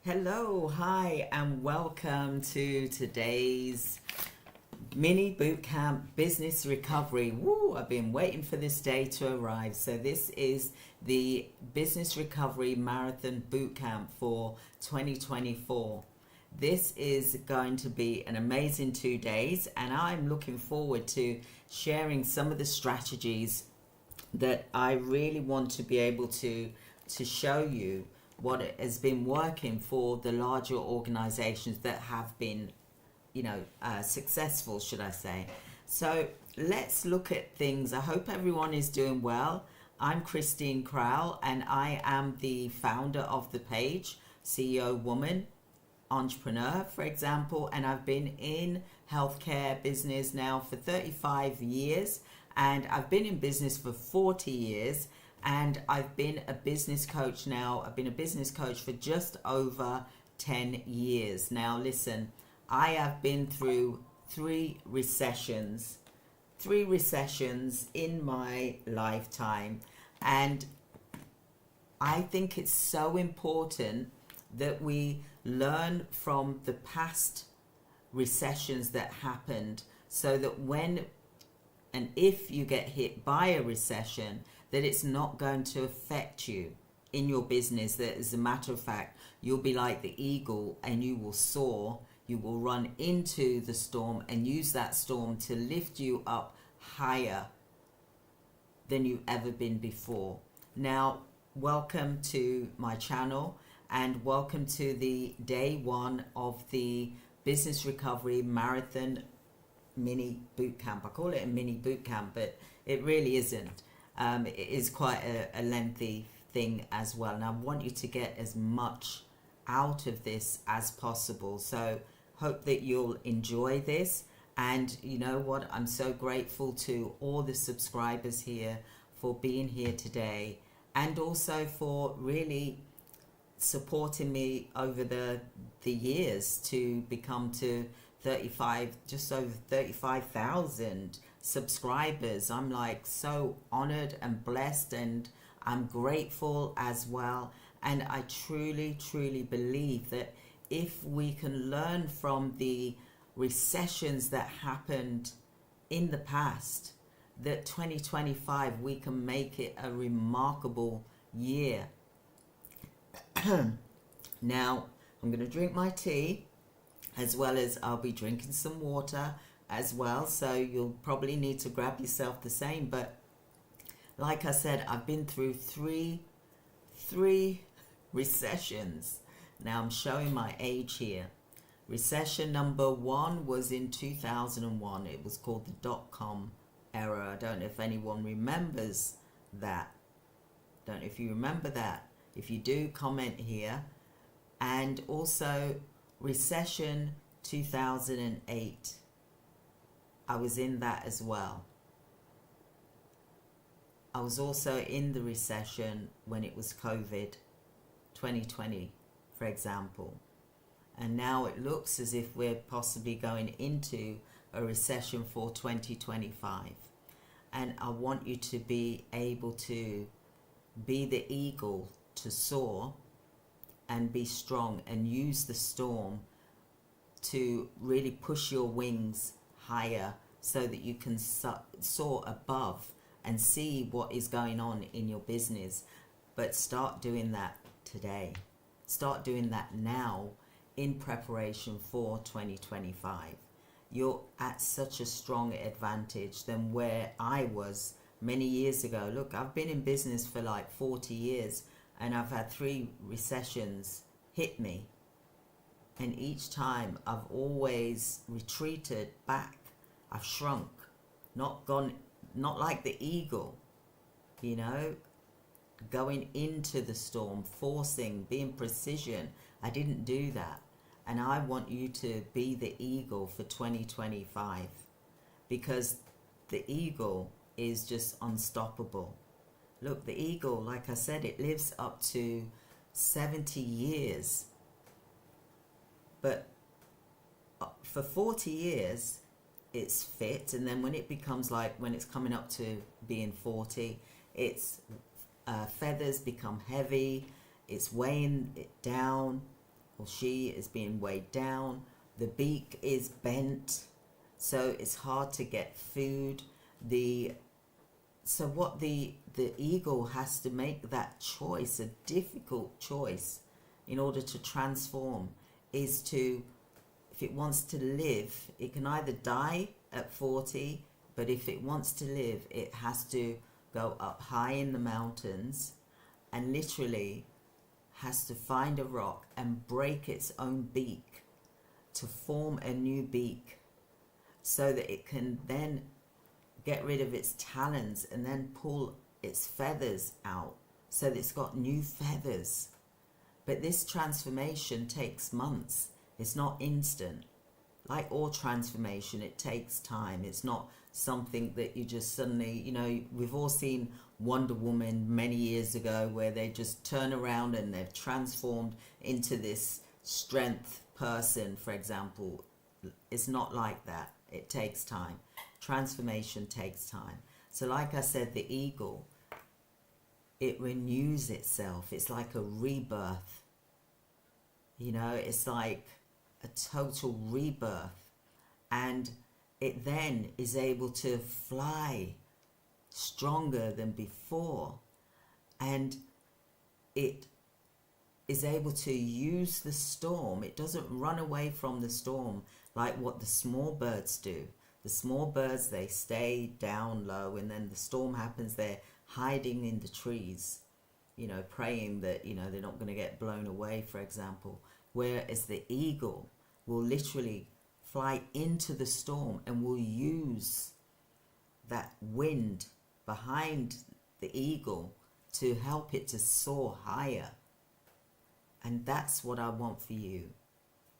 Hello, hi, and welcome to today's mini bootcamp business recovery. Woo, I've been waiting for this day to arrive. So this is the business recovery marathon bootcamp for 2024. This is going to be an amazing 2 days, and I'm looking forward to sharing some of the strategies that I really want to be able to show you what has been working for the larger organizations that have been, successful, should I say. So let's look at things. I hope everyone is doing well. I'm Christine Crowell, and I am the founder of the page, CEO Woman Entrepreneur, for example, and I've been in healthcare business now for 35 years, and I've been in business for 40 years. And I've been a business coach now. I've been a business coach for just over 10 years. Now, listen, I have been through three recessions in my lifetime. And I think it's so important that we learn from the past recessions that happened, so that when and if you get hit by a recession, that it's not going to affect you in your business. That, as a matter of fact, you'll be like the eagle and you will soar. You will run into the storm and use that storm to lift you up higher than you've ever been before. Now, welcome to my channel and welcome to the day one of the Business Recovery Marathon mini bootcamp. I call it a mini bootcamp, but it really isn't. It is quite a lengthy thing as well, and I want you to get as much out of this as possible. So hope that you'll enjoy this. And you know what, I'm so grateful to all the subscribers here for being here today, and also for really supporting me over the years to become to 35, just over 35,000 subscribers. I'm like so honored and blessed, and I'm grateful as well. And I truly believe that if we can learn from the recessions that happened in the past, that 2025 we can make it a remarkable year. Now I'm going to drink my tea, as well as I'll be drinking some water as well, so you'll probably need to grab yourself the same. But like I said, I've been through three recessions. Now I'm showing my age here. Recession number one was in 2001. It was called the dot-com era. I don't know if anyone remembers that. Don't know if you remember that. If you do, comment here. And also recession 2008. I was in that as well. I was also in the recession when it was COVID 2020, for example. And now it looks as if we're possibly going into a recession for 2025. And I want you to be able to be the eagle, to soar and be strong, and use the storm to really push your wings higher, so that you can soar above and see what is going on in your business. But start doing that today. Start doing that now, in preparation for 2025. You're at such a strong advantage than where I was many years ago. Look, I've been in business for like 40 years, and I've had 3 recessions hit me. And each time I've always retreated back. I've shrunk, not like the eagle, going into the storm, forcing, being precision. I didn't do that. And I want you to be the eagle for 2025, because the eagle is just unstoppable. Look, the eagle, like I said, it lives up to 70 years. But for 40 years, it's fit. And then when it becomes when it's coming up to being 40, its feathers become heavy. It's weighing it down. or she is being weighed down. The beak is bent, so it's hard to get food. So what the eagle has to make that choice, a difficult choice, in order to transform, is to, if it wants to live, it can either die at 40, but if it wants to live, it has to go up high in the mountains and literally has to find a rock and break its own beak to form a new beak, so that it can then get rid of its talons and then pull its feathers out so that it's got new feathers. But this transformation takes months. It's not instant. Like all transformation, it takes time. It's not something that you just suddenly, we've all seen Wonder Woman many years ago, where they just turn around and they've transformed into this strength person, for example. It's not like that. It takes time. Transformation takes time. So like I said, the eagle, it renews itself. It's like a rebirth. It's like a total rebirth. And it then is able to fly stronger than before. And it is able to use the storm. It doesn't run away from the storm like what the small birds do. The small birds, they stay down low, and then the storm happens, they're hiding in the trees, praying that, they're not going to get blown away, for example. Whereas the eagle will literally fly into the storm and will use that wind behind the eagle to help it to soar higher. And that's what I want for you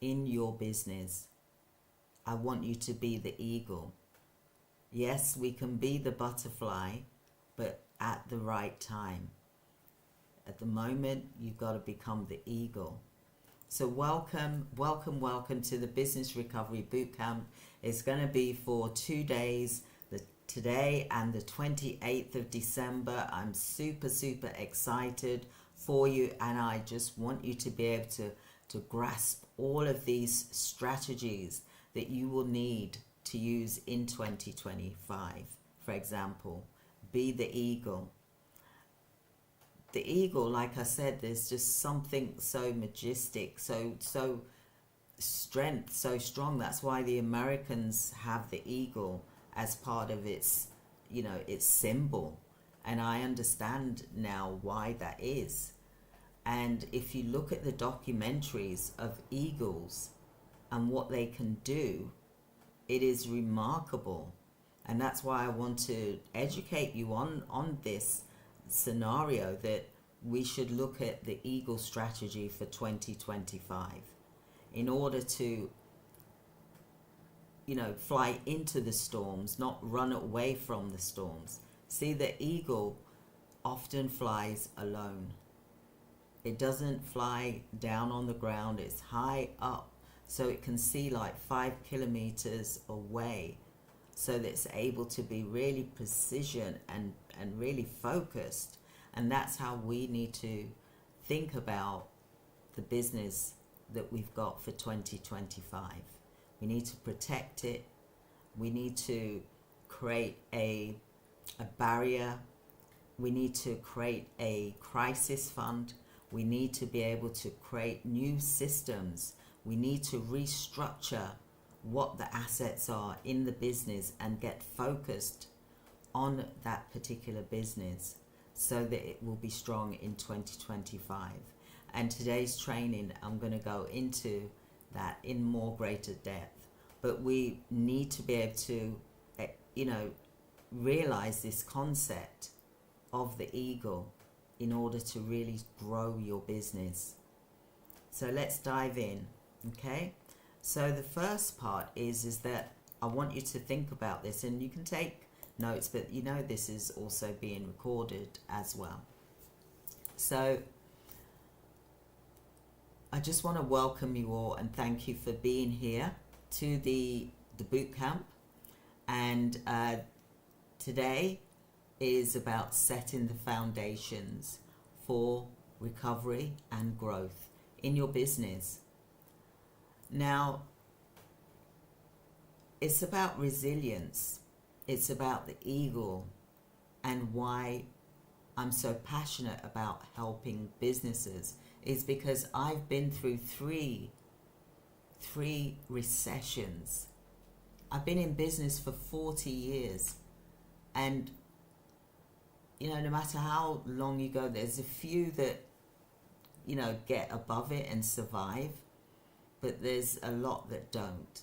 in your business. I want you to be the eagle. Yes, we can be the butterfly, but at the right time. At the moment, you've got to become the eagle. So welcome to the Business Recovery Bootcamp. It's going to be for 2 days, today and the 28th of December. I'm super excited for you, and I just want you to be able to grasp all of these strategies that you will need to use in 2025. For example, be the eagle. The eagle, like I said, there's just something so majestic, so strength, so strong. That's why the Americans have the eagle as part of its, its symbol. And I understand now why that is. And if you look at the documentaries of eagles and what they can do, it is remarkable. And that's why I want to educate you on this scenario, that we should look at the eagle strategy for 2025 in order to fly into the storms, not run away from the storms. See, the eagle often flies alone. It doesn't fly down on the ground. It's high up, so it can see like 5 kilometers away, so that it's able to be really precision and really focused. And that's how we need to think about the business that we've got for 2025. We need to protect it. We need to create a barrier. We need to create a crisis fund. We need to be able to create new systems. We need to restructure what the assets are in the business and get focused on that particular business so that it will be strong in 2025. And today's training, I'm going to go into that in more greater depth. But we need to be able to, realize this concept of the eagle in order to really grow your business. So let's dive in, okay? So the first part is that I want you to think about this, and you can take notes, but this is also being recorded as well. So I just want to welcome you all and thank you for being here to the boot camp. And today is about setting the foundations for recovery and growth in your business. Now, it's about resilience. It's about the eagle, and why I'm so passionate about helping businesses is because I've been through three recessions. I've been in business for 40 years, and you know, no matter how long you go, there's a few that, you know, get above it and survive, but there's a lot that don't.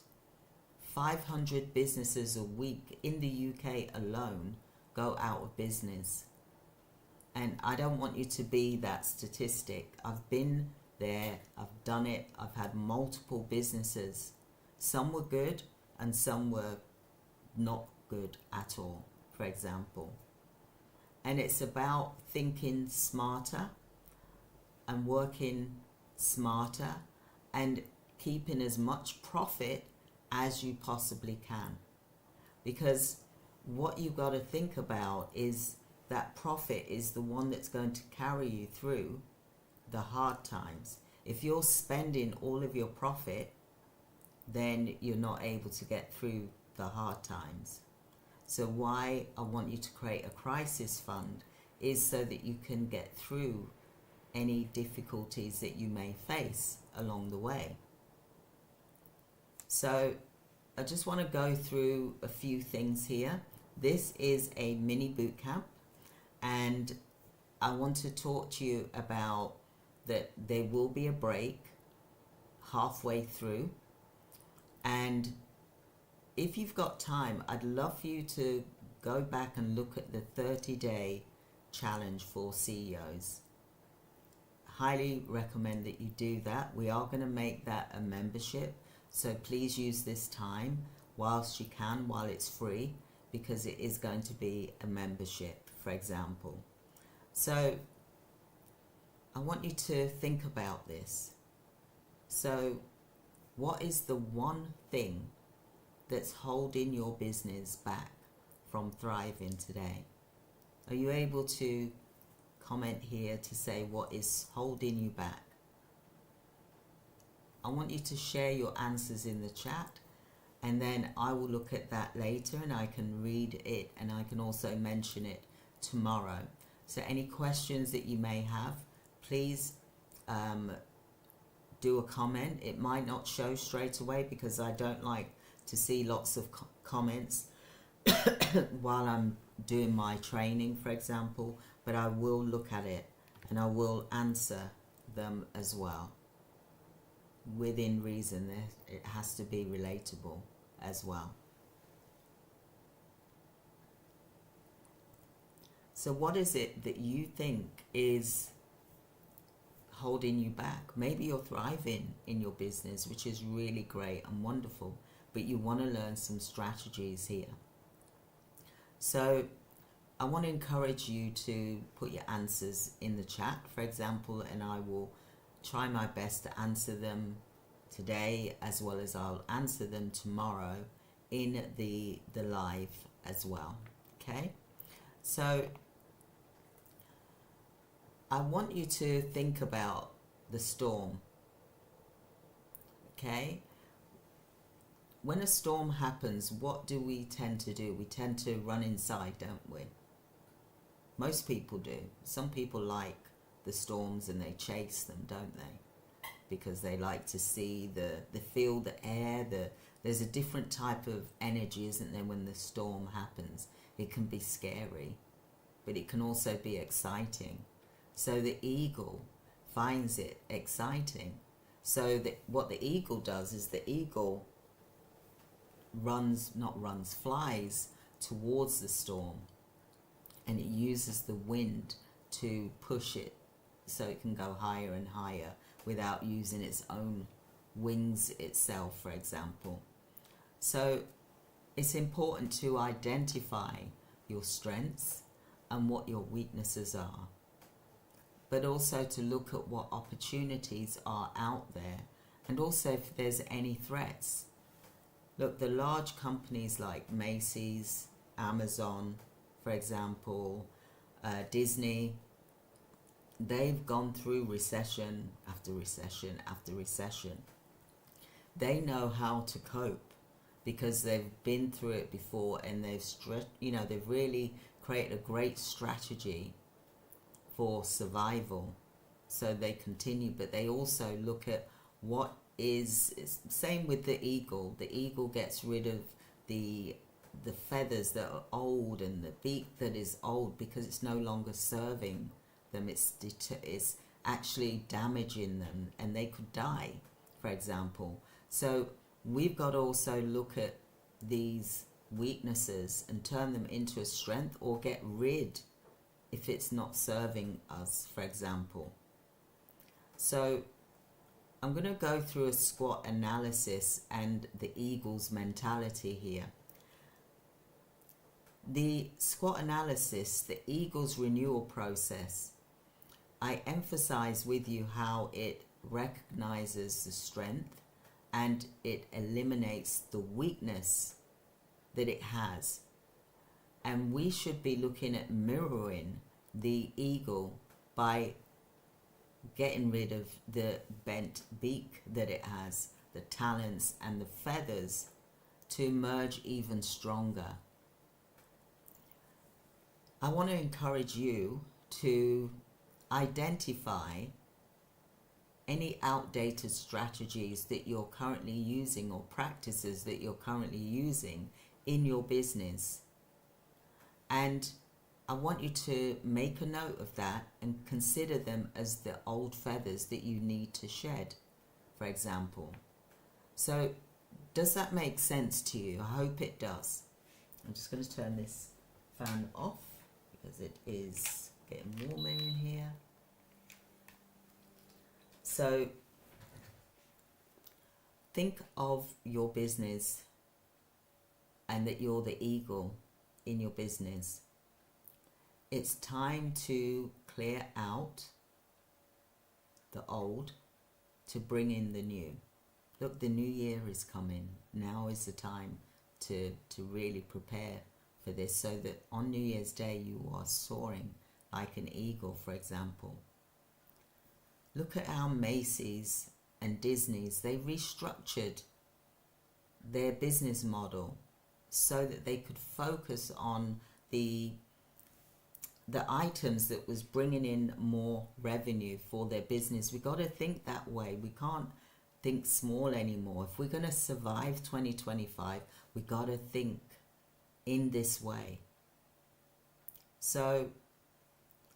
500 businesses a week in the UK alone go out of business. And I don't want you to be that statistic. I've been there, I've done it, I've had multiple businesses. Some were good and some were not good at all, for example. And it's about thinking smarter and working smarter and keeping as much profit as you possibly can. Because what you've got to think about is that profit is the one that's going to carry you through the hard times. If you're spending all of your profit, then you're not able to get through the hard times. So why I want you to create a crisis fund is so that you can get through any difficulties that you may face along the way. So I just want to go through a few things here. This is a mini boot camp, and I want to talk to you about that there will be a break halfway through. And if you've got time, I'd love for you to go back and look at the 30-day challenge for CEOs. Highly recommend that you do that. We are going to make that a membership, so please use this time whilst you can, while it's free, because it is going to be a membership, for example. So I want you to think about this. So what is the one thing that's holding your business back from thriving today? Are you able to comment here to say what is holding you back? I want you to share your answers in the chat, and then I will look at that later and I can read it, and I can also mention it tomorrow. So any questions that you may have, please do a comment. It might not show straight away because I don't like to see lots of comments while I'm doing my training, for example, but I will look at it and I will answer them as well. Within reason, it has to be relatable as well. So what is it that you think is holding you back? Maybe you're thriving in your business, which is really great and wonderful, but you want to learn some strategies here. So I want to encourage you to put your answers in the chat, for example, and I will try my best to answer them today, as well as I'll answer them tomorrow in the live as well. Okay, so I want you to think about the storm. Okay, when a storm happens, what do we tend to do? We tend to run inside, don't we? Most people do. Some people like the storms and they chase them, don't they? Because they like to see the feel, the air, there's a different type of energy, isn't there, when the storm happens? It can be scary, but it can also be exciting. So the eagle finds it exciting. So what the eagle does is the eagle flies towards the storm, and it uses the wind to push it so it can go higher and higher without using its own wings itself, for example. So it's important to identify your strengths and what your weaknesses are, but also to look at what opportunities are out there, and also if there's any threats. Look, the large companies like Macy's, Amazon, for example, Disney, they've gone through recession after recession after recession. they know how to cope because they've been through it before, and they've really created a great strategy for survival. So they continue, but they also look at what is same with the eagle. The eagle gets rid of the feathers that are old and the beak that is old because it's no longer serving them. It's actually damaging them, and they could die, for example. So we've got to also look at these weaknesses and turn them into a strength, or get rid if it's not serving us, for example. So I'm going to go through a SWOT analysis and the eagle's mentality here. The SWOT analysis, the eagle's renewal process, I emphasize with you how it recognizes the strength and it eliminates the weakness that it has. And we should be looking at mirroring the eagle by getting rid of the bent beak that it has, the talons and the feathers, to emerge even stronger. I want to encourage you to identify any outdated strategies that you're currently using, or practices that you're currently using in your business. And I want you to make a note of that and consider them as the old feathers that you need to shed, for example. So does that make sense to you? I hope it does. I'm just going to turn this fan off because it is getting warmer in here. So think of your business and that you're the eagle in your business. It's time to clear out the old to bring in the new. Look, the new year is coming. Now is the time to really prepare for this, so that on New Year's Day you are soaring like an eagle, for example. Look at how Macy's and Disney's, they restructured their business model so that they could focus on the items that was bringing in more revenue for their business. We got to think that way. We can't think small anymore. If we're going to survive 2025, we got to think in this way. So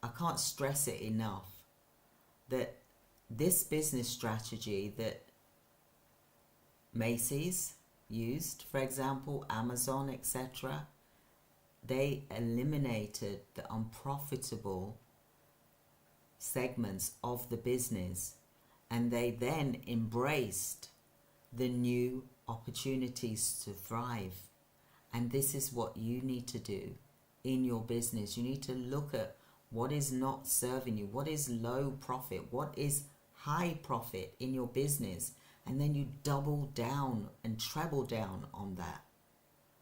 I can't stress it enough that this business strategy that Macy's used, for example, Amazon, etc., they eliminated the unprofitable segments of the business, and they then embraced the new opportunities to thrive. And this is what you need to do in your business. You need to look at what is not serving you, what is low profit, what is high profit in your business, and then you double down and treble down on that,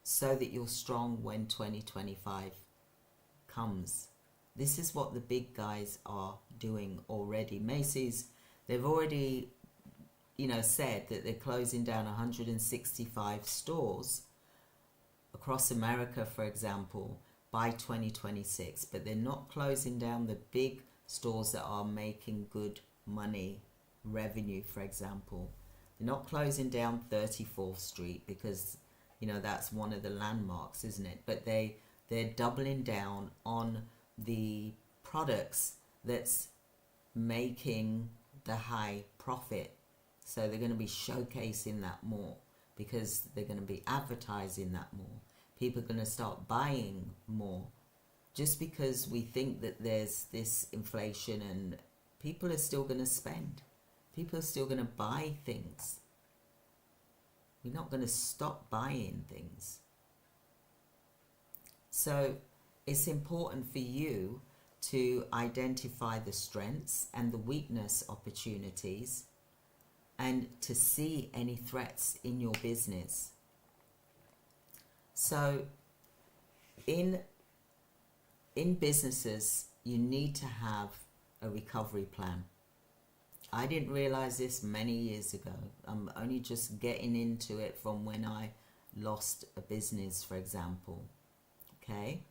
so that you're strong when 2025 comes. This is what the big guys are doing already. Macy's, they've already, said that they're closing down 165 stores across America, for example, by 2026. But they're not closing down the big stores that are making good money, revenue, for example. They're not closing down 34th Street because that's one of the landmarks, isn't it? But they're doubling down on the products that's making the high profit. So they're going to be showcasing that more because they're going to be advertising that more. People are going to start buying more just because we think that there's this inflation, and people are still going to spend. People are still going to buy things. We're not going to stop buying things. So it's important for you to identify the strengths and the weakness opportunities, and to see any threats in your business. So in businesses, you need to have a recovery plan. I didn't realize this many years ago. I'm only just getting into it from when I lost a business, for example. Okay?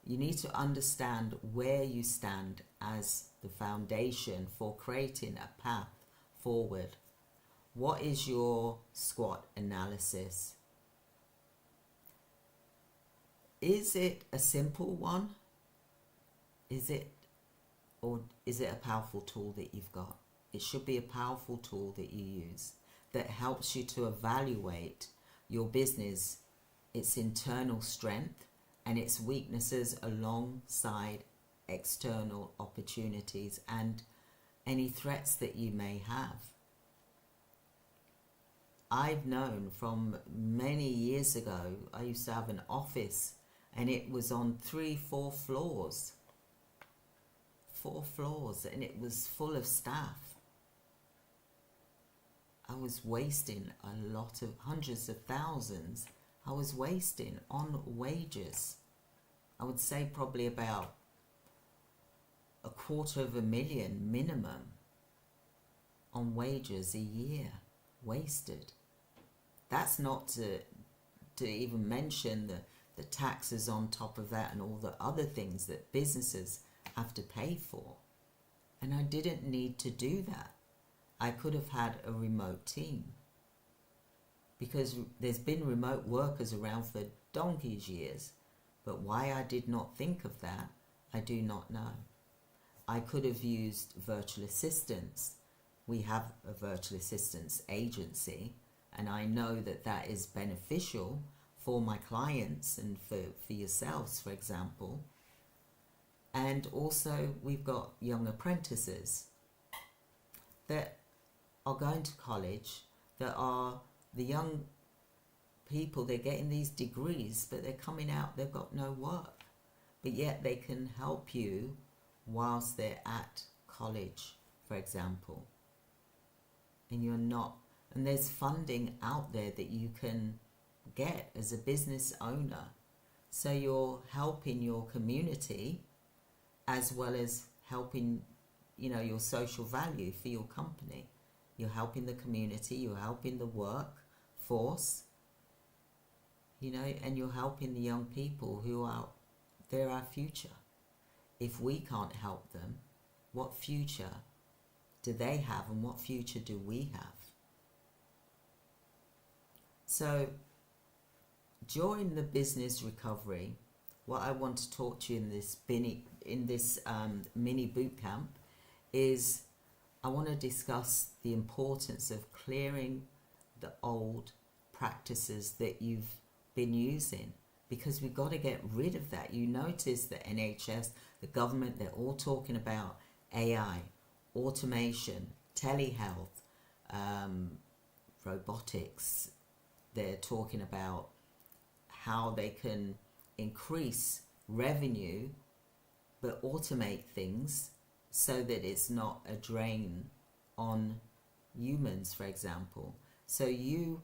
You need to understand where you stand as the foundation for creating a path forward. What is your SWOT analysis? Is it a simple one? Is it a powerful tool that you've got? It should be a powerful tool that you use that helps you to evaluate your business, its internal strength and its weaknesses alongside external opportunities and any threats that you may have. I've known from many years ago, I used to have an office and it was on 3-4 floors. 4 floors, and it was full of staff. I was wasting a lot of hundreds of thousands. I was wasting on wages. I would say probably about $250,000 minimum on wages a year wasted. That's not to even mention the taxes on top of that and all the other things that businesses have to pay for. And I didn't need to do that. I could have had a remote team, because there's been remote workers around for donkey's years. But why I did not think of that, I do not know. I could have used virtual assistants. We have a virtual assistants agency, and I know that that is beneficial for my clients and for yourselves, for example. And also we've got young apprentices that are going to college, that are the young people, they're getting these degrees, but they're coming out, they've got no work. But yet they can help you whilst they're at college, for example. And you're not, and there's funding out there that you can get as a business owner. So you're helping your community as well as helping, your social value for your company. You're helping the community, you're helping the workforce, and you're helping the young people they're our future. If we can't help them, what future do they have and what future do we have? So during the business recovery, what I want to talk to you in this mini boot camp is I want to discuss the importance of clearing the old practices that you've been using, because we've got to get rid of that. You notice the NHS, the government, they're all talking about AI, automation, telehealth, robotics. They're talking about how they can increase revenue but automate things so that it's not a drain on humans, for example. So you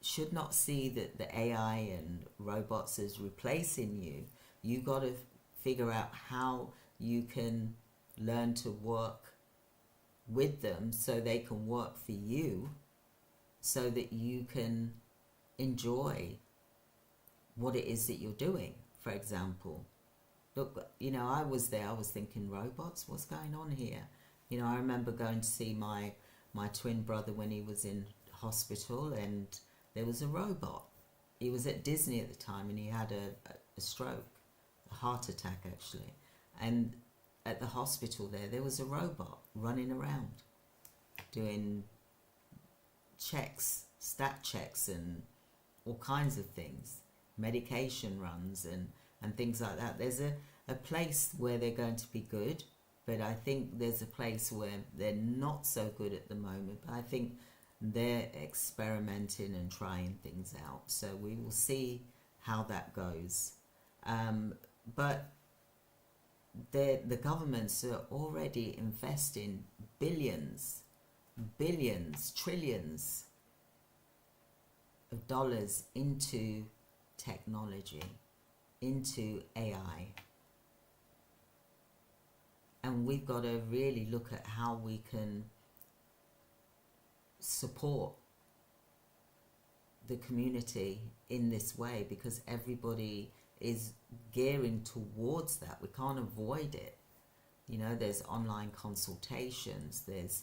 should not see that the AI and robots is replacing you. You got to figure out how you can learn to work with them so they can work for you, so that you can enjoy what it is that you're doing, for example. Look, I was there, I was thinking, robots, what's going on here? I remember going to see my twin brother when he was in hospital, and there was a robot. He was at Disney at the time, and he had a stroke, a heart attack actually. And at the hospital there was a robot running around doing checks, stat checks and all kinds of things, medication runs and things like that. There's a place where they're going to be good, but I think there's a place where they're not so good at the moment. But I think they're experimenting and trying things out. So we will see how that goes. But the governments are already investing billions, trillions of dollars into technology, into AI. And we've got to really look at how we can support the community in this way, because everybody is gearing towards that. We can't avoid it. You know, there's online consultations, there's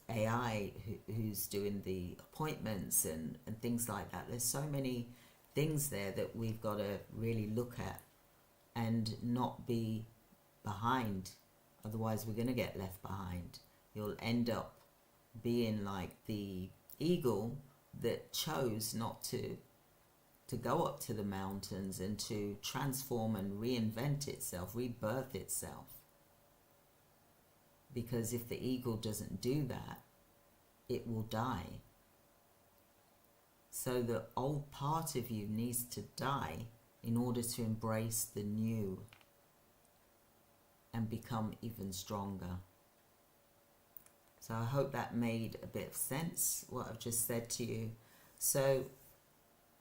AI who's doing the appointments and things like that. There's so many things there that we've got to really look at and not be behind. Otherwise we're going to get left behind. You'll end up being like the eagle that chose not to go up to the mountains and to transform and reinvent itself, rebirth itself. Because if the eagle doesn't do that, it will die. So the old part of you needs to die in order to embrace the new and become even stronger. So I hope that made a bit of sense, what I've just said to you. So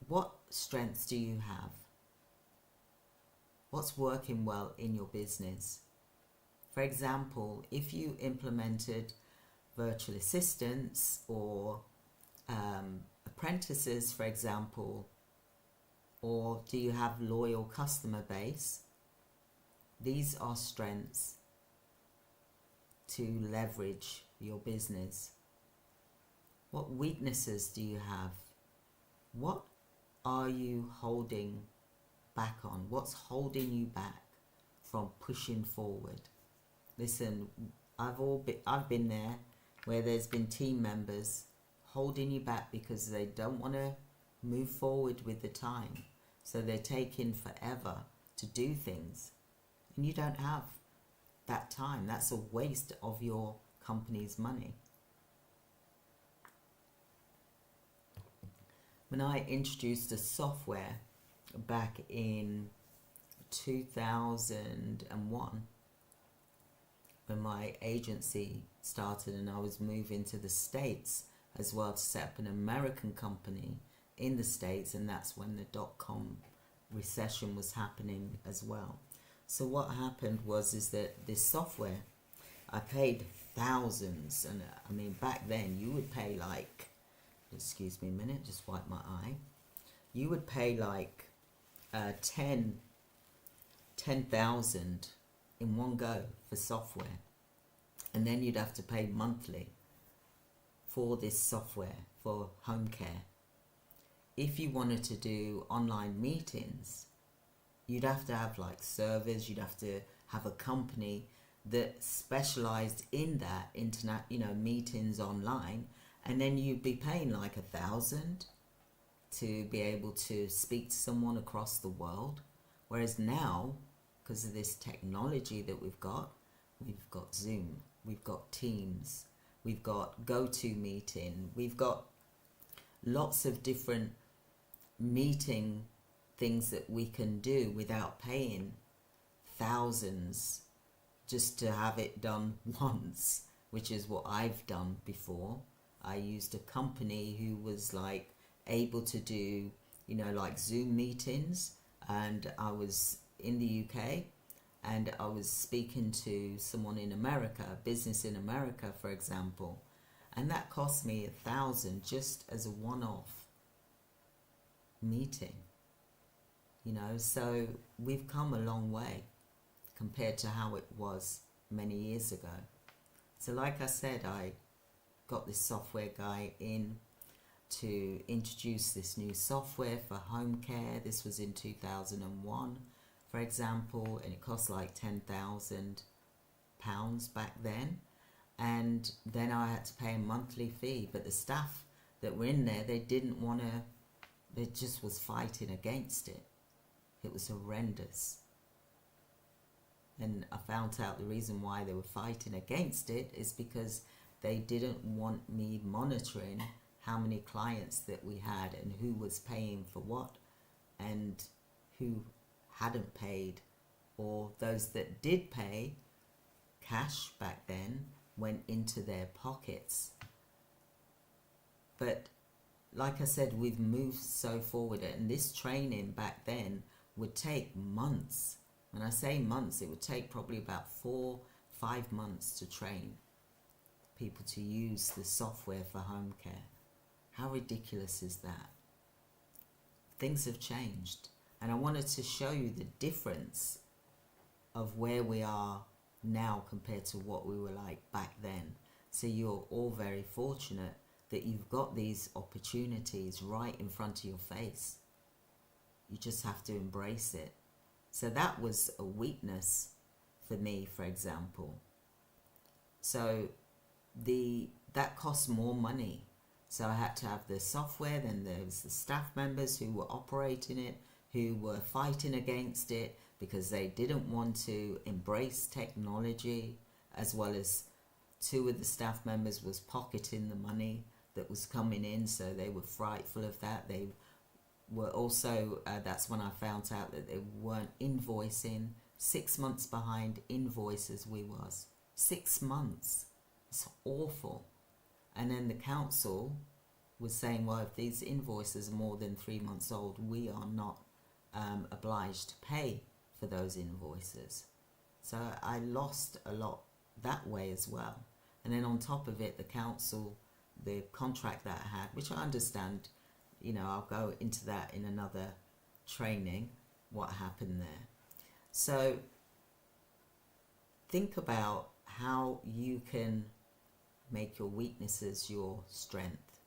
what strengths do you have? What's working well in your business? For example, if you implemented virtual assistants or apprentices, for example, or do you have loyal customer base? These are strengths to leverage your business. What weaknesses do you have? What are you holding back on? What's holding you back from pushing forward? Listen, I've been there where there's been team members holding you back because they don't want to move forward with the time. So they're taking forever to do things. And you don't have that time. That's a waste of your company's money. When I introduced the software back in 2001, when my agency started and I was moving to the States as well to set up an American company in the States, and that's when the dot-com recession was happening as well. So what happened is that this software, I paid thousands, and I mean back then you would pay like, excuse me a minute, just wipe my eye, you would pay like 10,000 in one go for software, and then you'd have to pay monthly for this software for home care. If you wanted to do online meetings, you'd have to have like servers, you'd have to have a company that specialized in that internet, meetings online, and then you'd be paying like 1,000 to be able to speak to someone across the world. Whereas now, because of this technology that we've got Zoom, we've got Teams, we've got GoToMeeting, we've got lots of different meeting things that we can do without paying thousands just to have it done once, which is what I've done before. I used a company who was like able to do, like Zoom meetings, and I was in the UK and I was speaking to someone in America, a business in America, for example, and that cost me 1,000 just as a one-off meeting. So we've come a long way compared to how it was many years ago. So like I said, I got this software guy in to introduce this new software for home care. This was in 2001, for example, and it cost like £10,000 back then. And then I had to pay a monthly fee, but the staff that were in there, they didn't want to, they just was fighting against it. It was horrendous. And I found out the reason why they were fighting against it is because they didn't want me monitoring how many clients that we had and who was paying for what and who hadn't paid, or those that did pay cash back then went into their pockets. But like I said, we've moved so forward, and this training back then would take months. When I say months, it would take probably about 4-5 months to train. people to use the software for home care. How ridiculous is that? Things have changed, and I wanted to show you the difference of where we are now compared to what we were like back then. So you're all very fortunate that you've got these opportunities right in front of your face. You just have to embrace it. So that was a weakness for me, for example. So that cost more money. So I had to have the software, then there was the staff members who were operating it, who were fighting against it because they didn't want to embrace technology, as well as 2 of the staff members was pocketing the money that was coming in, so they were frightful of that. They were also, that's when I found out that they weren't invoicing, 6 months behind invoices we was. 6 months. It's awful. And then the council was saying, well, if these invoices are more than 3 months old, we are not obliged to pay for those invoices. So I lost a lot that way as well. And then on top of it, the council, the contract that I had, which I understand, you know, I'll go into that in another training, what happened there. So think about how you can make your weaknesses your strength.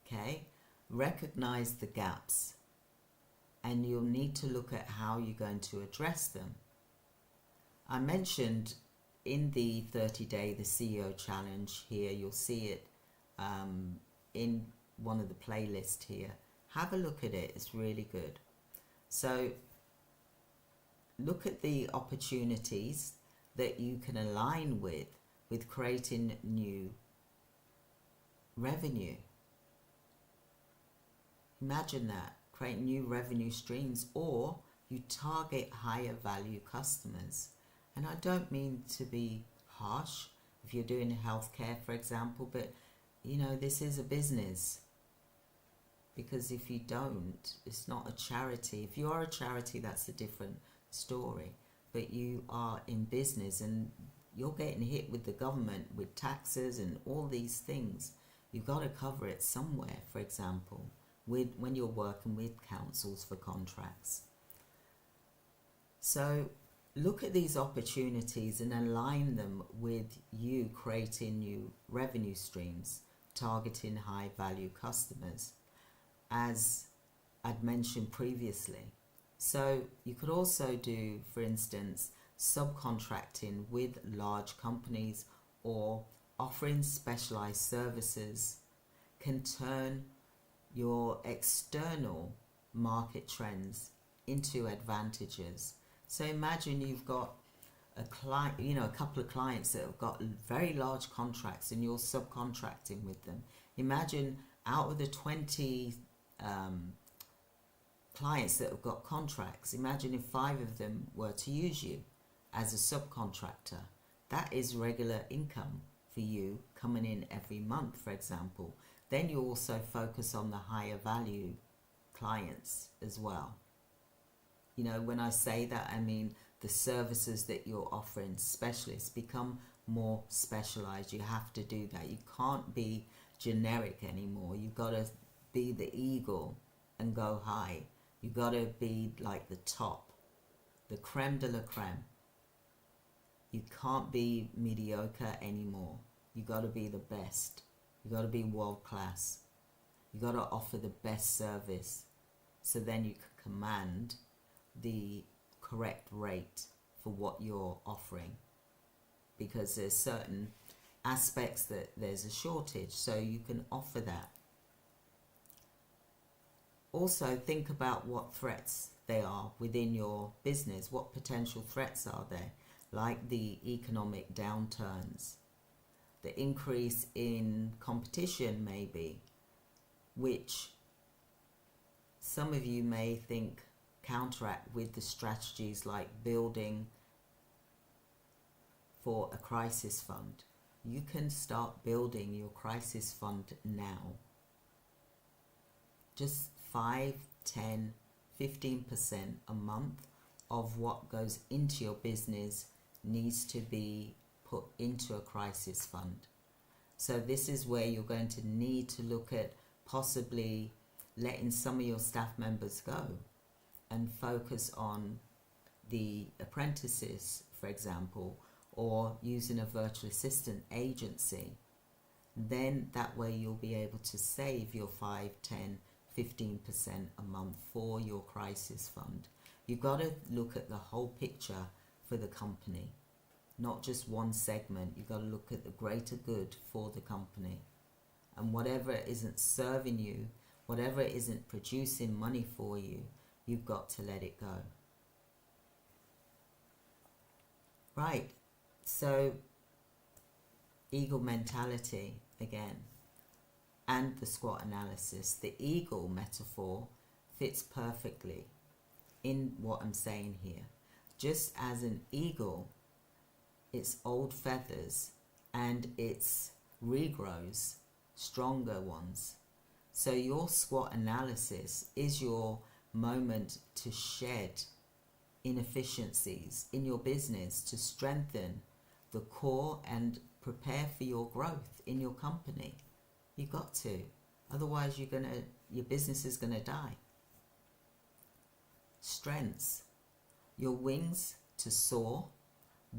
Okay? Recognize the gaps, and you'll need to look at how you're going to address them. I mentioned in the 30-day, the CEO challenge here, you'll see it in one of the playlists here. Have a look at it, it's really good. So look at the opportunities that you can align with creating new revenue. Imagine that, create new revenue streams, or you target higher value customers. And I don't mean to be harsh if you're doing healthcare, for example, but you know, this is a business. Because if you don't, it's not a charity. If you are a charity, that's a different story. But you are in business and you're getting hit with the government, with taxes and all these things. You've got to cover it somewhere, for example, when you're working with councils for contracts. So look at these opportunities and align them with you creating new revenue streams, targeting high value customers, as I'd mentioned previously. So you could also do, for instance, subcontracting with large companies, or offering specialized services can turn your external market trends into advantages. So imagine you've got a client, you know, a couple of clients that have got very large contracts and you're subcontracting with them. Imagine out of the 20 clients that have got contracts, imagine if 5 of them were to use you as a subcontractor. That is regular income for you coming in every month, for example. Then you also focus on the higher value clients as well. You know, when I say that, I mean the services that you're offering, specialists, become more specialized. You have to do that. You can't be generic anymore. You've got to be the eagle and go high. You've got to be like the top, the creme de la creme. You can't be mediocre anymore. You got to be the best. You got to be world class. You got to offer the best service, so then you can command the correct rate for what you're offering, because there's certain aspects that there's a shortage, so you can offer that. Also think about what threats they are within your business. What potential threats are there? Like the economic downturns, the increase in competition maybe, which some of you may think counteract with the strategies like building for a crisis fund. You can start building your crisis fund now. Just 5, 10, 15% a month of what goes into your business needs to be put into a crisis fund. So this is where you're going to need to look at possibly letting some of your staff members go and focus on the apprentices, for example, or using a virtual assistant agency. Then that way you'll be able to save your 5, 10, 15% a month for your crisis fund. You've got to look at the whole picture for the company, not just one segment. You've got to look at the greater good for the company. And whatever isn't serving you, whatever isn't producing money for you, you've got to let it go. Right, so eagle mentality again, and the SWOT analysis. The eagle metaphor fits perfectly in what I'm saying here. Just as an eagle, its old feathers and its regrows stronger ones. So your SWOT analysis is your moment to shed inefficiencies in your business, to strengthen the core and prepare for your growth in your company. You got to, otherwise your business is gonna die. Strengths: your wings to soar,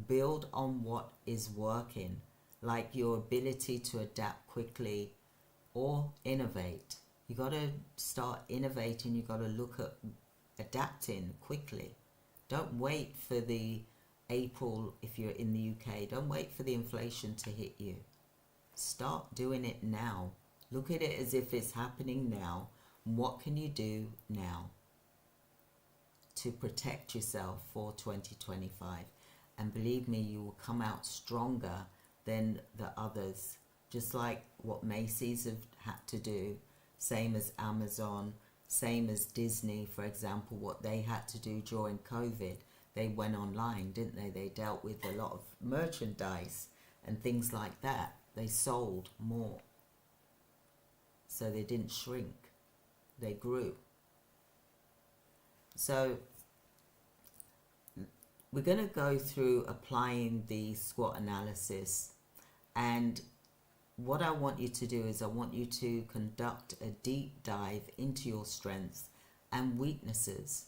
build on what is working, like your ability to adapt quickly or innovate. You got to start innovating. You got to look at adapting quickly. Don't wait for the April, if you're in the UK, don't wait for the inflation to hit you. Start doing it now. Look at it as if it's happening now. What can you do now to protect yourself for 2025? And believe me, you will come out stronger than the others. Just like what Macy's have had to do, same as Amazon, same as Disney, for example, what they had to do during COVID. They went online, didn't they? They dealt with a lot of merchandise and things like that. They sold more. So they didn't shrink. They grew. So we're going to go through applying the SWOT analysis, and what I want you to do is I want you to conduct a deep dive into your strengths and weaknesses.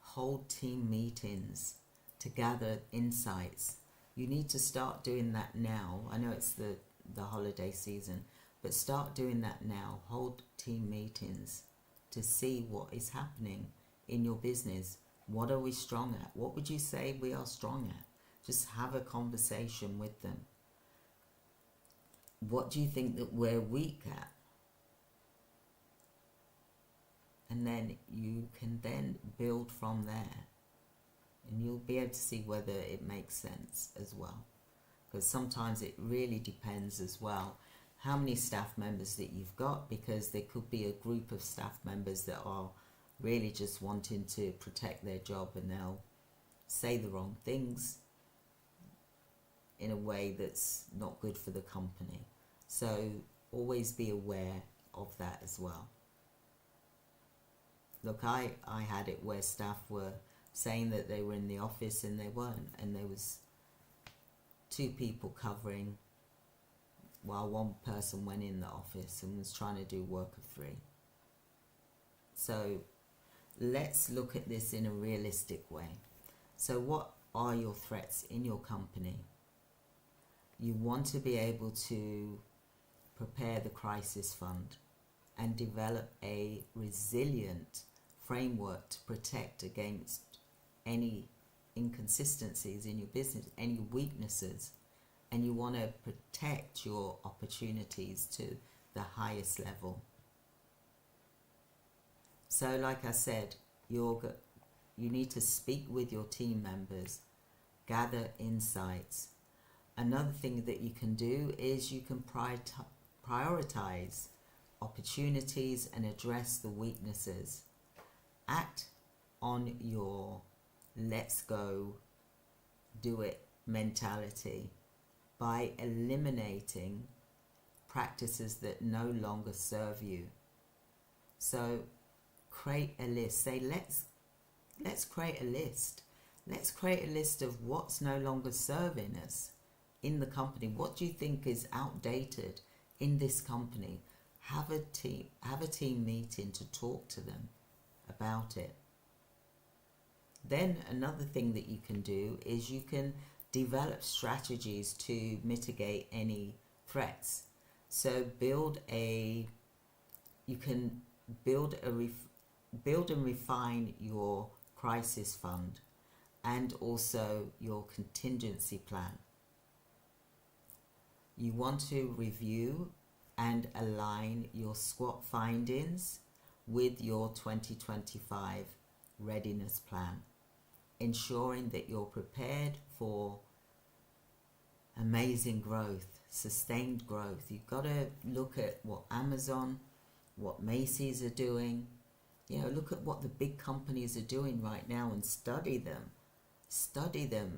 Hold team meetings to gather insights. You need to start doing that now. I know it's the holiday season, but start doing that now. Hold team meetings to see what is happening in your business. What are we strong at? What would you say we are strong at? Just have a conversation with them. What do you think that we're weak at? And then you can then build from there. And you'll be able to see whether it makes sense as well. Because sometimes it really depends as well how many staff members that you've got, because there could be a group of staff members that are really just wanting to protect their job, and they'll say the wrong things in a way that's not good for the company. So always be aware of that as well. Look, I had it where staff were saying that they were in the office and they weren't, and there was 2 people covering while 1 person went in the office and was trying to do work of 3. So let's look at this in a realistic way. So what are your threats in your company? You want to be able to prepare the crisis fund and develop a resilient framework to protect against any inconsistencies in your business, any weaknesses, and you want to protect your opportunities to the highest level. So like I said, you need to speak with your team members, gather insights. Another thing that you can do is you can prioritize opportunities and address the weaknesses. Act on your let's go, do it mentality by eliminating practices that no longer serve you. So create a list. Say, let's create a list. Let's create a list of what's no longer serving us. in the company? What do you think is outdated in this company? Have a team meeting to talk to them about it. Then another thing that you can do is you can develop strategies to mitigate any threats. So build and refine your crisis fund and also your contingency plan. You want to review and align your SWOT findings with your 2025 readiness plan, ensuring that you're prepared for amazing growth, sustained growth. You've got to look at what Amazon, what Macy's are doing. You know, look at what the big companies are doing right now and study them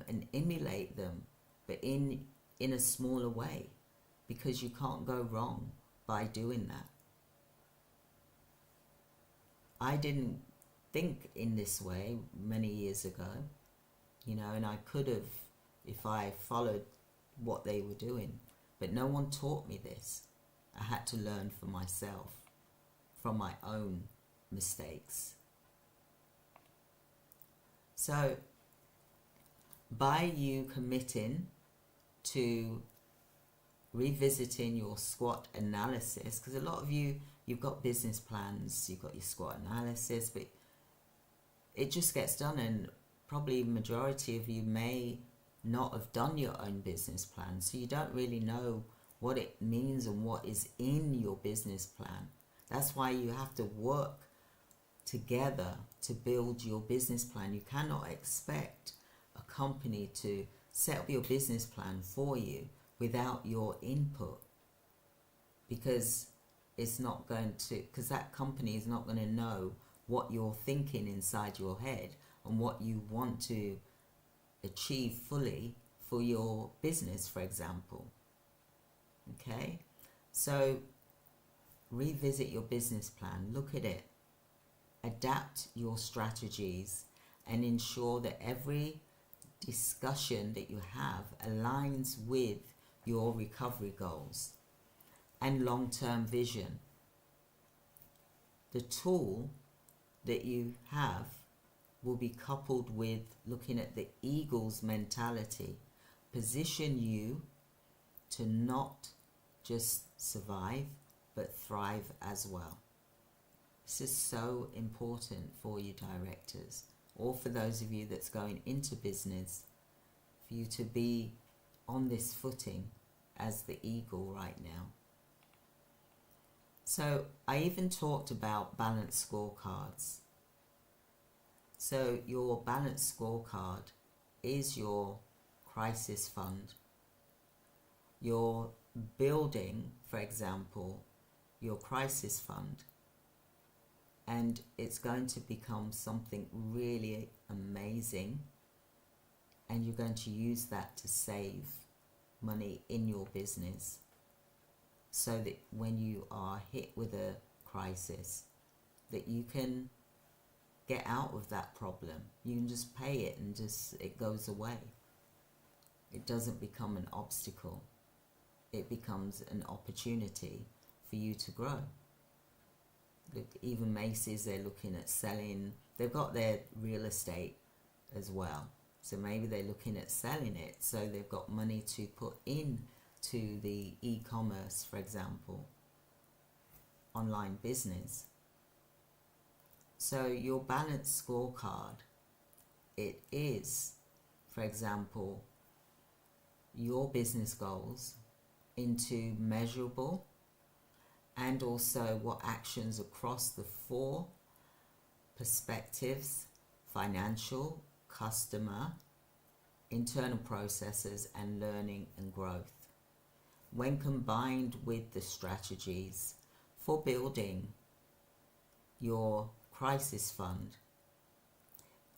and emulate them, but in a smaller way, because you can't go wrong by doing that. I didn't think in this way many years ago, you know, and I could have if I followed what they were doing, but no one taught me this. I had to learn for myself from my own mistakes. So by you committing to revisiting your SWOT analysis, because a lot of you've got business plans, you've got your SWOT analysis, but it just gets done, and probably majority of you may not have done your own business plan, so you don't really know what it means and what is in your business plan. That's why you have to work together to build your business plan. You cannot expect a company to set up your business plan for you without your input, because that company is not going to know what you're thinking inside your head and what you want to achieve fully for your business, for example. Okay, so revisit your business plan, look at it, adapt your strategies, and ensure that every discussion that you have aligns with your recovery goals and long-term vision. The tool that you have will be coupled with looking at the eagle's mentality, position you to not just survive but thrive as well. This is so important for you directors, or for those of you that's going into business, for you to be on this footing as the eagle right now. So I even talked about balanced scorecards. So your balanced scorecard is your crisis fund. You're building, for example, your crisis fund, and it's going to become something really amazing, and you're going to use that to save money in your business, so that when you are hit with a crisis, that you can get out of that problem. You can just pay it and it goes away. It doesn't become an obstacle. It becomes an opportunity for you to grow. Look, even Macy's, they're looking at selling. They've got their real estate as well, so maybe they're looking at selling it, so they've got money to put in to the e-commerce, for example, online business. So your balanced scorecard, it is, for example, your business goals into measurable, and also what actions across the 4 perspectives: financial, customer, internal processes, and learning and growth. When combined with the strategies for building your crisis fund,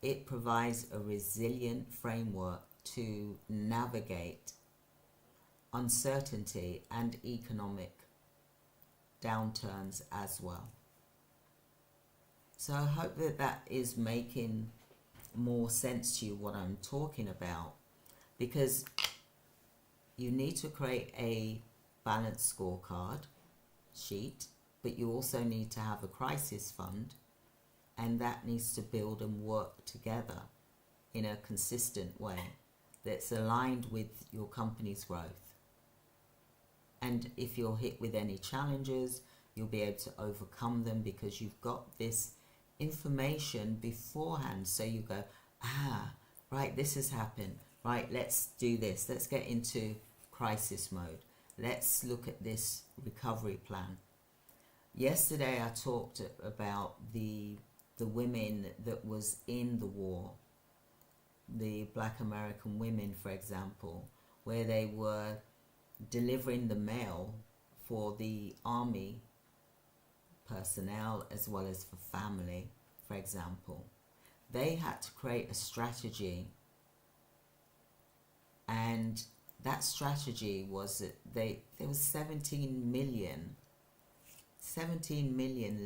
it provides a resilient framework to navigate uncertainty and economic downturns as well. So I hope that that is making more sense to you, what I'm talking about, because you need to create a balanced scorecard sheet, but you also need to have a crisis fund, and that needs to build and work together in a consistent way that's aligned with your company's growth. And if you're hit with any challenges, you'll be able to overcome them because you've got this information beforehand. So you go, right, this has happened. Right, let's do this. Let's get into crisis mode. Let's look at this recovery plan. Yesterday I talked about the women that was in the war, the Black American women, for example, where they were delivering the mail for the army personnel as well as for family, for example. They had to create a strategy, and that strategy was that there was 17 million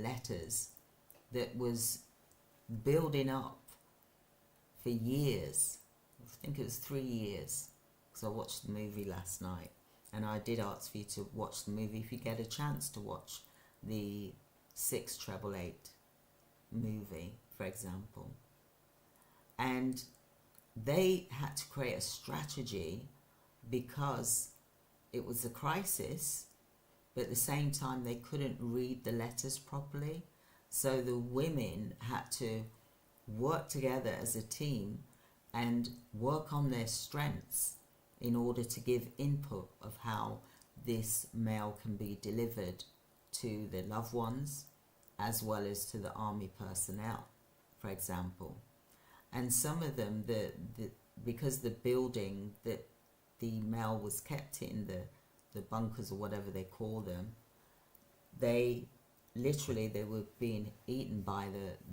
letters that was building up for years. I think it was 3 years, because I watched the movie last night, and I did ask for you to watch the movie if you get a chance to watch the 688 movie, for example. And they had to create a strategy because it was a crisis, but at the same time they couldn't read the letters properly. So the women had to work together as a team and work on their strengths in order to give input of how this mail can be delivered to their loved ones as well as to the army personnel, for example. And some of them, because the building that the mail was kept in, the bunkers or whatever they call them, they were being eaten by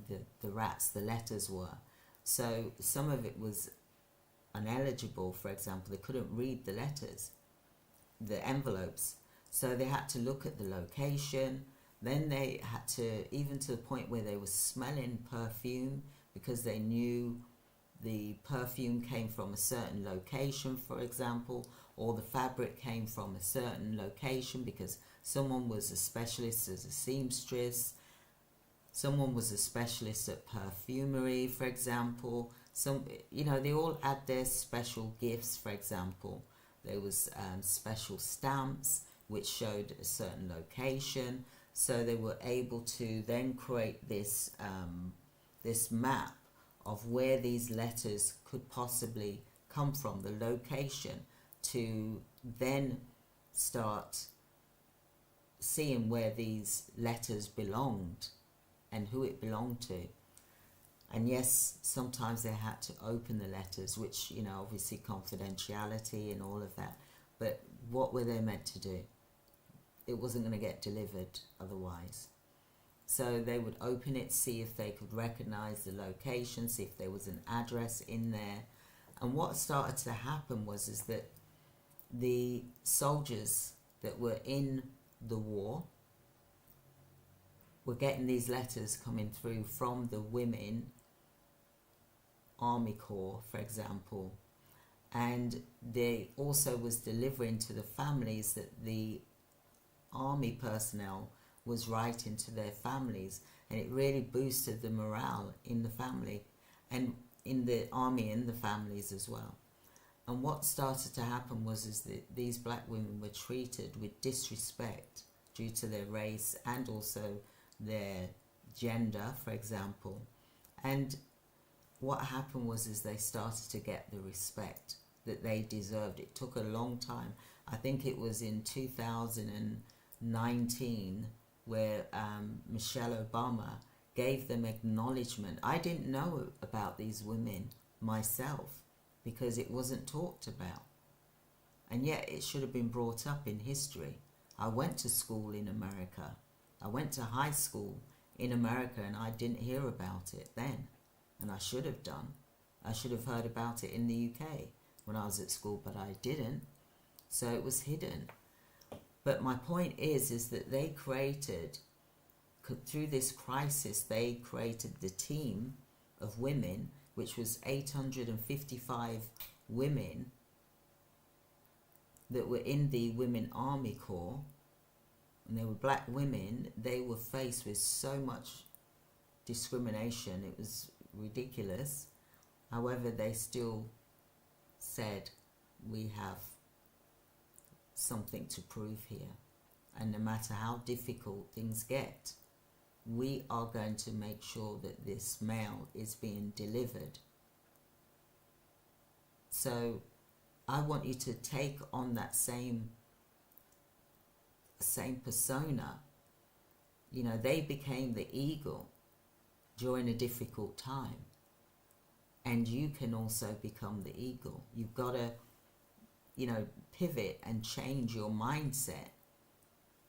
the rats, the letters were. So some of it was uneligible, for example. They couldn't read the letters, the envelopes. So they had to look at the location. Then they had to, even to the point where they were smelling perfume, because they knew the perfume came from a certain location, for example, or the fabric came from a certain location because someone was a specialist as a seamstress, someone was a specialist at perfumery, for example. They all had their special gifts, for example. There was special stamps which showed a certain location. So they were able to then create this map of where these letters could possibly come from, the location, to then start seeing where these letters belonged and who it belonged to. And yes, sometimes they had to open the letters, which, obviously confidentiality and all of that. But what were they meant to do? It wasn't going to get delivered otherwise. So they would open it, see if they could recognize the location, see if there was an address in there. And what started to happen was that the soldiers that were in the war were getting these letters coming through from the women Army Corps, for example. And they also was delivering to the families that the army personnel was writing to their families, and it really boosted the morale in the family and in the army and the families as well. And what started to happen was that these black women were treated with disrespect due to their race and also their gender, for example. And what happened was they started to get the respect that they deserved. It took a long time. I think it was in 2019 where Michelle Obama gave them acknowledgement. I didn't know about these women myself because it wasn't talked about. And yet it should have been brought up in history. I went to school in America. I went to high school in America, and I didn't hear about it then. And I should have done. I should have heard about it in the UK when I was at school, but I didn't. So it was hidden. But my point is that they created, through this crisis, they created the team of women, which was 855 women that were in the Women Army Corps, and they were black women, they were faced with so much discrimination. It was ridiculous. However, they still said, we have something to prove here. And no matter how difficult things get, we are going to make sure that this mail is being delivered. So I want you to take on that same persona. You know, they became the eagle during a difficult time. And you can also become the eagle. You've got to, you know, pivot and change your mindset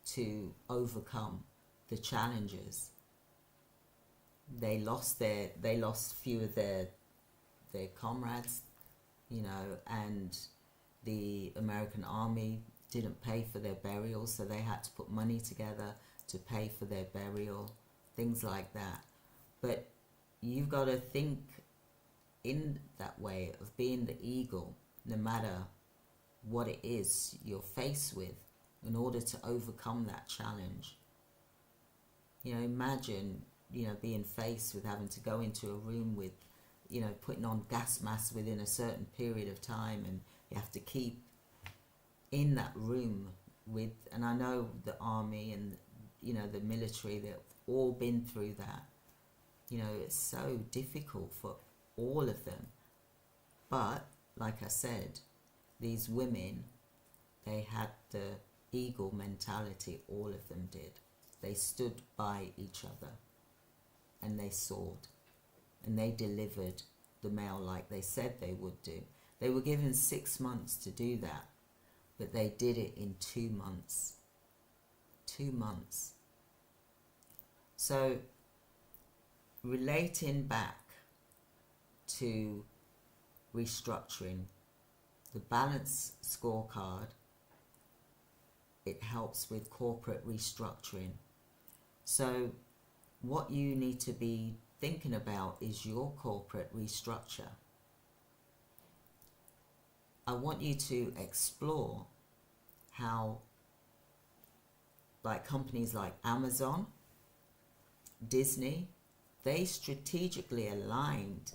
to overcome the challenges. They lost few of their comrades, you know, and the American Army didn't pay for their burial, so they had to put money together to pay for their burial, things like that. But you've got to think in that way of being the eagle, no matter what it is you're faced with, in order to overcome that challenge. You know, imagine, you know, being faced with having to go into a room with, you know, putting on gas masks within a certain period of time, and you have to keep in that room with, and I know the army and, you know, the military, they've all been through that. You know, it's so difficult for all of them. But like I said, these women, they had the eagle mentality. All of them did. They stood by each other and they soared and they delivered the mail like they said they would do. They were given 6 months to do that, but they did it in 2 months. 2 months. So relating back to restructuring, the balanced scorecard, it helps with corporate restructuring. So what you need to be thinking about is your corporate restructure. I want you to explore how, like companies like Amazon, Disney, they strategically aligned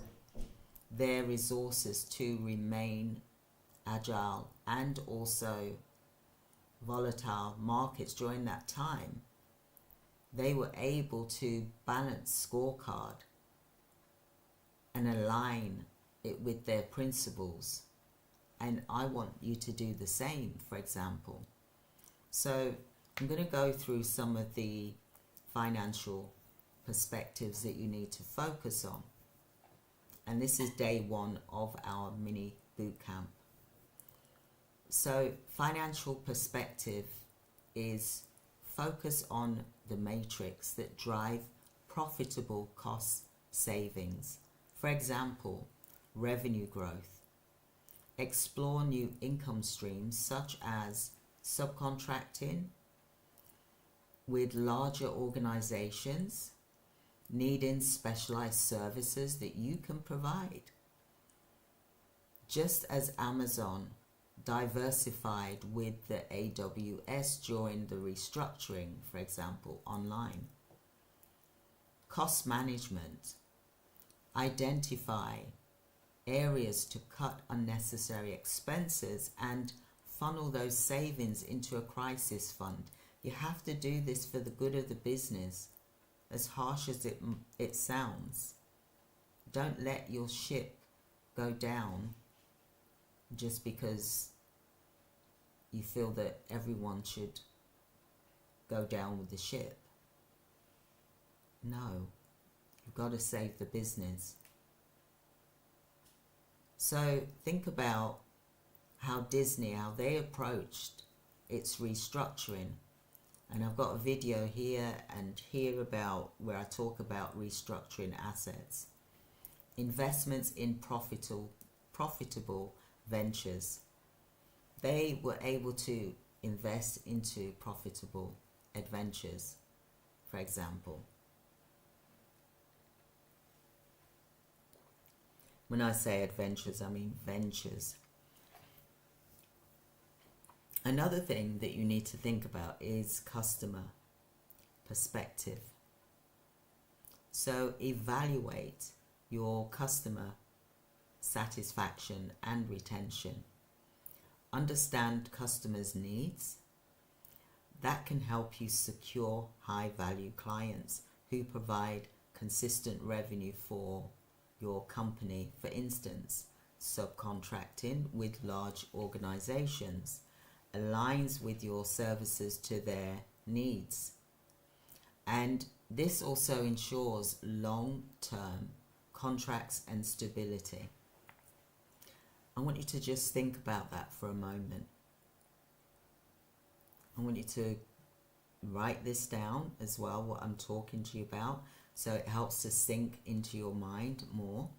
their resources to remain agile and also volatile markets during that time. They were able to balance scorecard and align it with their principles. And I want you to do the same, for example. So I'm going to go through some of the financial perspectives that you need to focus on. And this is day 1 of our mini boot camp. So financial perspective is focus on the matrix that drive profitable cost savings. For example, revenue growth. Explore new income streams such as subcontracting with larger organizations needing specialized services that you can provide. Just as Amazon diversified with the AWS during the restructuring, for example, online. Cost management. Identify areas to cut unnecessary expenses and funnel those savings into a crisis fund. You have to do this for the good of the business, as harsh as it sounds. Don't let your ship go down just because you feel that everyone should go down with the ship. No, you've got to save the business. So think about how Disney, how they approached its restructuring. And I've got a video here and here about where I talk about restructuring assets. Investments in profitable ventures. They were able to invest into profitable adventures, for example. When I say adventures, I mean ventures. Another thing that you need to think about is customer perspective. So evaluate your customer satisfaction and retention. Understand customers' needs. That can help you secure high-value clients who provide consistent revenue for your company. For instance, subcontracting with large organizations aligns with your services to their needs. And this also ensures long-term contracts and stability. I want you to just think about that for a moment. I want you to write this down as well, what I'm talking to you about, so it helps to sink into your mind more.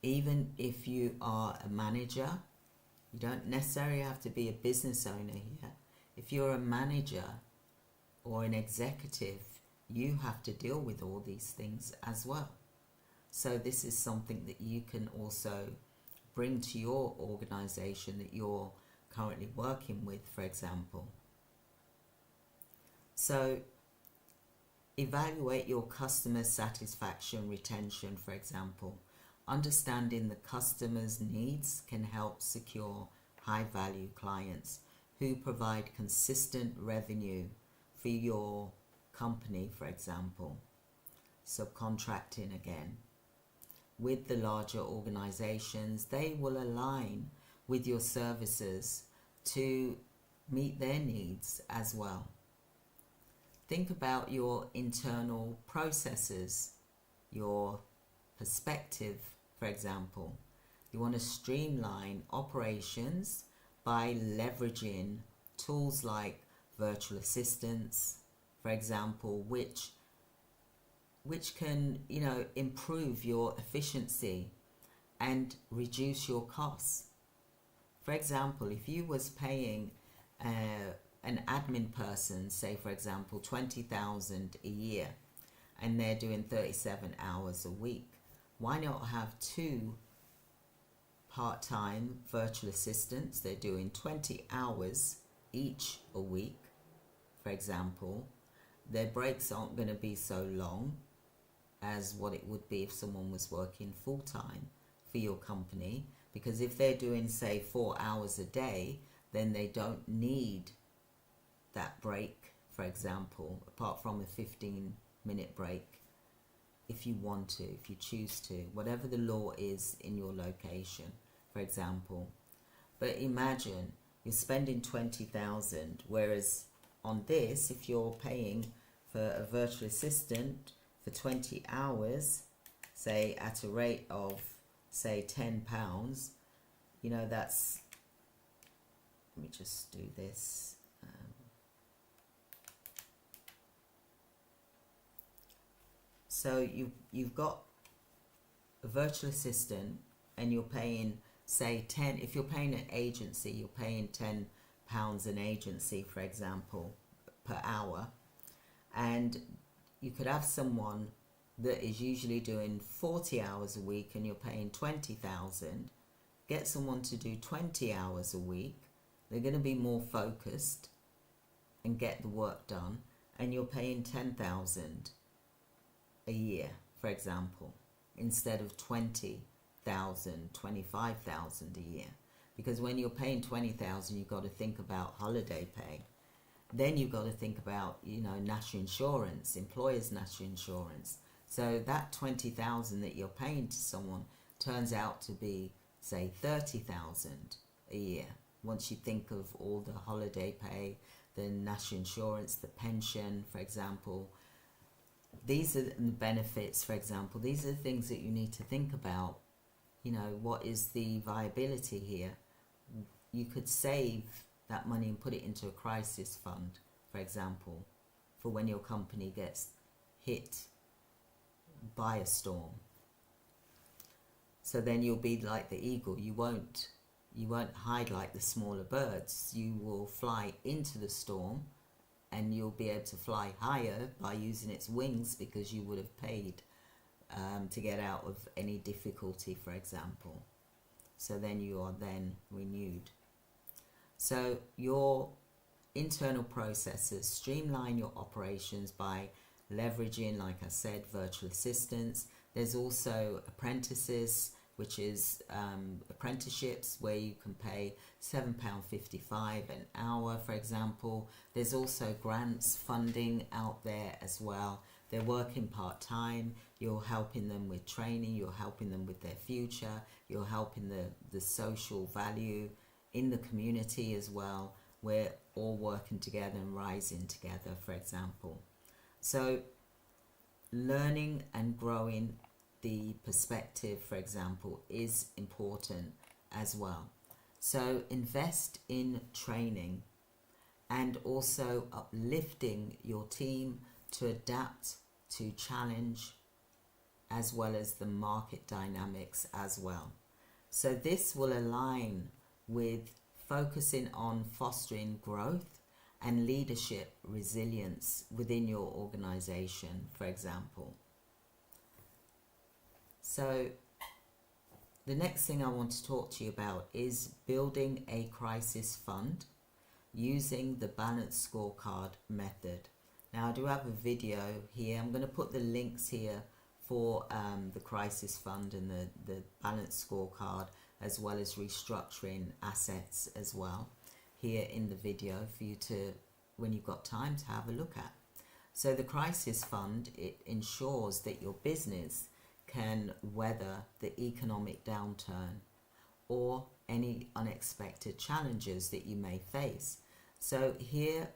Even if you are a manager, you don't necessarily have to be a business owner here. If you're a manager or an executive, you have to deal with all these things as well. So this is something that you can also bring to your organization that you're currently working with, for example. So evaluate your customer satisfaction, retention, for example. Understanding the customer's needs can help secure high-value clients who provide consistent revenue for your company, for example. Subcontracting again. With the larger organizations, they will align with your services to meet their needs as well. Think about your internal processes, your perspective, for example. You want to streamline operations by leveraging tools like virtual assistants, for example, which can, improve your efficiency and reduce your costs. For example, if you was paying an admin person, say for example, 20,000 a year, and they're doing 37 hours a week, why not have 2 part-time virtual assistants? They're doing 20 hours each a week, for example. Their breaks aren't going to be so long as what it would be if someone was working full-time for your company, because if they're doing, say, 4 hours a day, then they don't need that break, for example, apart from a 15-minute break, if you want to, if you choose to, whatever the law is in your location, for example. But imagine you're spending 20,000, whereas on this, if you're paying for a virtual assistant for 20 hours, say at a rate of, say, £10, that's, let me just do this. So you've got a virtual assistant and you're paying, say, 10, if you're paying an agency, you're paying £10 an agency, for example, per hour. And you could have someone that is usually doing 40 hours a week and you're paying 20,000. Get someone to do 20 hours a week. They're going to be more focused and get the work done, and you're paying 10,000 a year, for example, instead of 20,000, 25,000 a year. Because when you're paying 20,000, you've got to think about holiday pay. Then you've got to think about, national insurance, employers' national insurance. So that 20,000 that you're paying to someone turns out to be, say, 30,000 a year. Once you think of all the holiday pay, the national insurance, the pension, for example. These are the benefits, for example. These are the things that you need to think about. What is the viability here? You could save that money and put it into a crisis fund, for example, for when your company gets hit by a storm. So then you'll be like the eagle. You won't hide like the smaller birds. You will fly into the storm, and you'll be able to fly higher by using its wings, because you would have paid to get out of any difficulty, for example. So then you are then renewed. So your internal processes, streamline your operations by leveraging, like I said, virtual assistants. There's also apprentices, which is apprenticeships where you can pay £7.55 an hour, for example. There's also grants funding out there as well. They're working part-time. You're helping them with training. You're helping them with their future. You're helping the social value in the community as well. We're all working together and rising together, for example. So learning and growing the perspective, for example, is important as well. So invest in training and also uplifting your team to adapt to challenge as well as the market dynamics as well. So this will align with focusing on fostering growth and leadership resilience within your organization, for example. So the next thing I want to talk to you about is building a crisis fund using the balanced scorecard method. Now I do have a video here. I'm going to put the links here for the crisis fund and the balanced scorecard, as well as restructuring assets as well, here in the video for you to, when you've got time, to have a look at. So the crisis fund, it ensures that your business can weather the economic downturn or any unexpected challenges that you may face. So here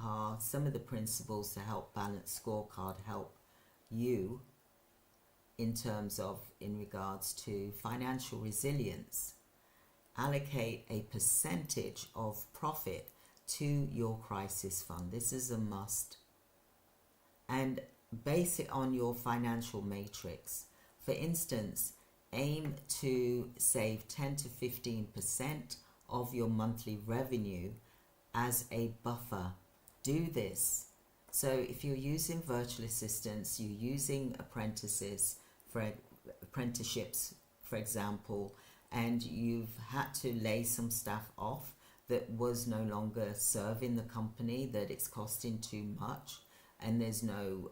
are some of the principles to help balance scorecard help you in terms of, in regards to financial resilience. Allocate a percentage of profit to your crisis fund. This is a must. And base it on your financial matrix. For instance, aim to save 10 to 15% of your monthly revenue as a buffer. Do this. So if you're using virtual assistants, you're using apprentices for apprenticeships, for example, and you've had to lay some staff off that was no longer serving the company, that it's costing too much, and there's no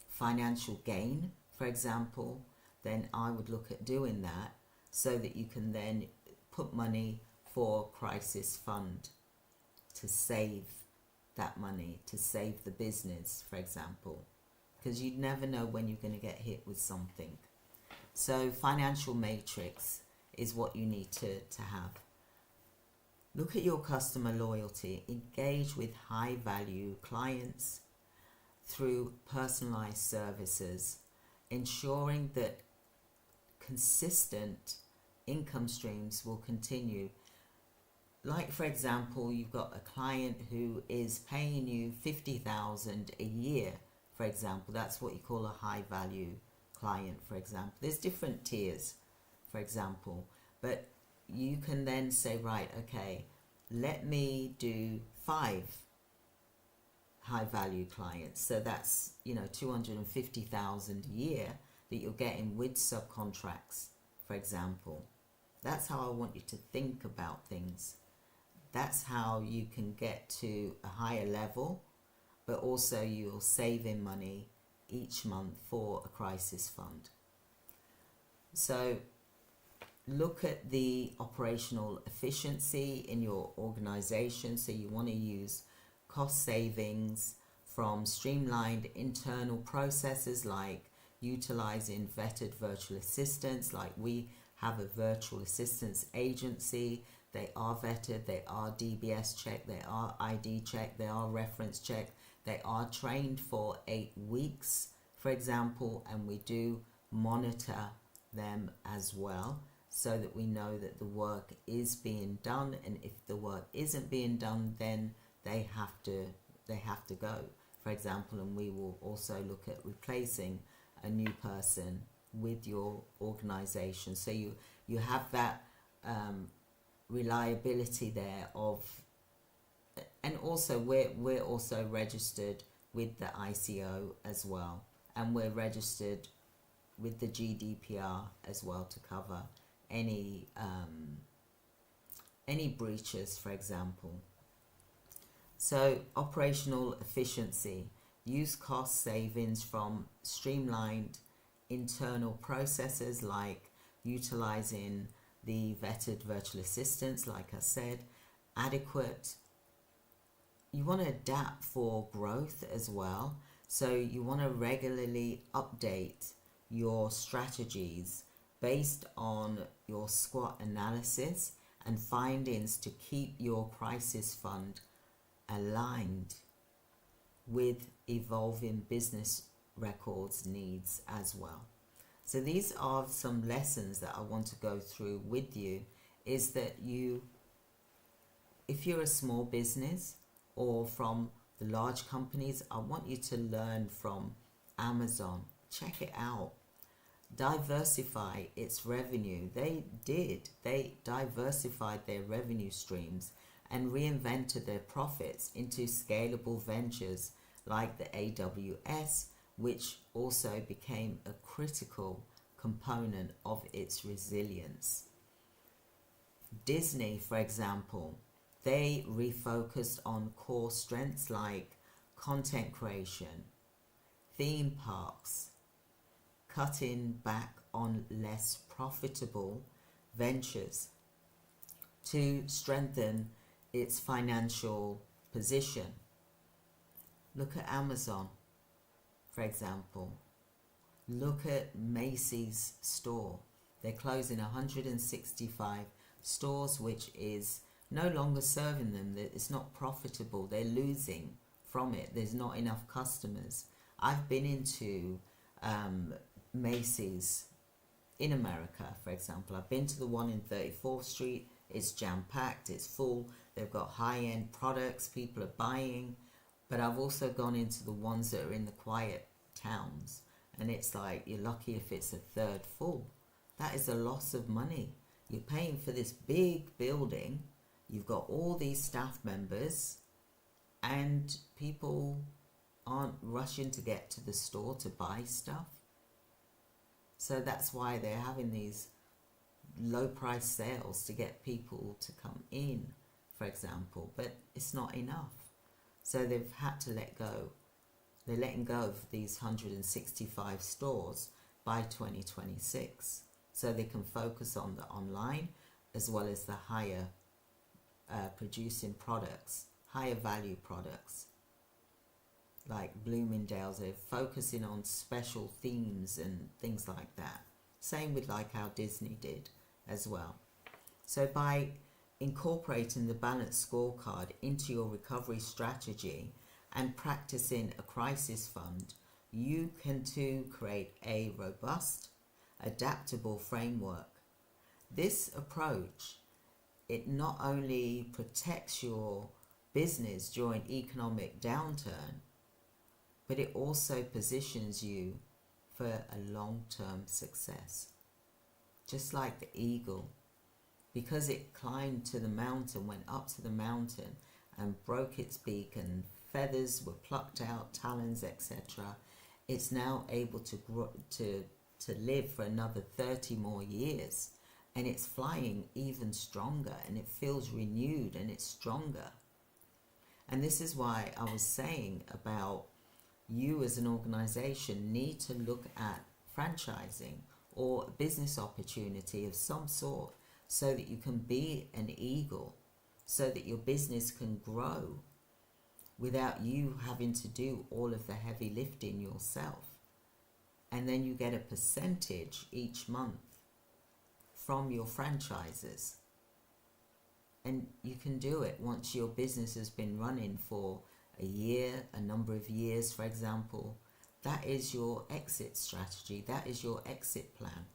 financial gain, for example, then I would look at doing that so that you can then put money for crisis fund to save that money, to save the business, for example, because you never know when you're going to get hit with something. So financial matrix is what you need to have. Look at your customer loyalty. Engage with high value clients through personalized services, ensuring that consistent income streams will continue. Like, for example, you've got a client who is paying you $50,000 a year, for example. That's what you call a high value client, for example. There's different tiers, for example, but you can then say, right, okay, let me do 5 high value clients. So that's, $250,000 a year that you're getting with subcontracts, for example. That's how I want you to think about things. That's how you can get to a higher level, but also you're saving money each month for a crisis fund. So look at the operational efficiency in your organization. So you want to use cost savings from streamlined internal processes, like utilizing vetted virtual assistants. Like, we have a virtual assistance agency. They are vetted, they are DBS checked, they are ID checked, they are reference checked, they are trained for 8 weeks, for example, and we do monitor them as well, so that we know that the work is being done, and if the work isn't being done, then they have to go, for example, and we will also look at replacing a new person with your organization. So you have that reliability there of, and also we're also registered with the ICO as well, and we're registered with the GDPR as well to cover any any breaches, for example. So operational efficiency, use cost savings from streamlined internal processes like utilizing the vetted virtual assistants, like I said, adequate. You want to adapt for growth as well. So you want to regularly update your strategies based on your SWOT analysis and findings to keep your crisis fund aligned with evolving business records needs as well. So these are some lessons that I want to go through with you, is that if you're a small business or from the large companies, I want you to learn from Amazon. Check it out. Diversify its revenue. They diversified their revenue streams and reinvented their profits into scalable ventures like the AWS, which also became a critical component of its resilience. Disney, for example, they refocused on core strengths like content creation, theme parks, cutting back on less profitable ventures to strengthen its financial position. Look at Amazon, for example. Look at Macy's store. They're closing 165 stores, which is no longer serving them. It's not profitable. They're losing from it. There's not enough customers. I've been into Macy's in America, for example. I've been to the one in 34th Street. It's jam-packed, it's full. They've got high-end products people are buying. But I've also gone into the ones that are in the quiet towns, and it's like you're lucky if it's a third full. That is a loss of money. You're paying for this big building, you've got all these staff members, and people aren't rushing to get to the store to buy stuff. So that's why they're having these low price sales to get people to come in, for example, but it's not enough. So they've had to let go. They're letting go of these 165 stores by 2026, so they can focus on the online as well as the higher producing products, higher value products. Like Bloomingdale's, they're focusing on special themes and things like that. Same with like how Disney did as well. So by incorporating the balanced scorecard into your recovery strategy and practicing a crisis fund, you can too create a robust, adaptable framework. This approach, it not only protects your business during economic downturn, but it also positions you for a long-term success. Just like the eagle, because it climbed to the mountain, went up to the mountain and broke its beak and feathers were plucked out, talons, etc. It's now able to grow, to live for another 30 more years, and it's flying even stronger, and it feels renewed and it's stronger. And this is why I was saying about you as an organization need to look at franchising or a business opportunity of some sort, so that you can be an eagle, so that your business can grow without you having to do all of the heavy lifting yourself. And then you get a percentage each month from your franchises. And you can do it once your business has been running for a year, a number of years, for example. That is your exit strategy. That is your exit plan.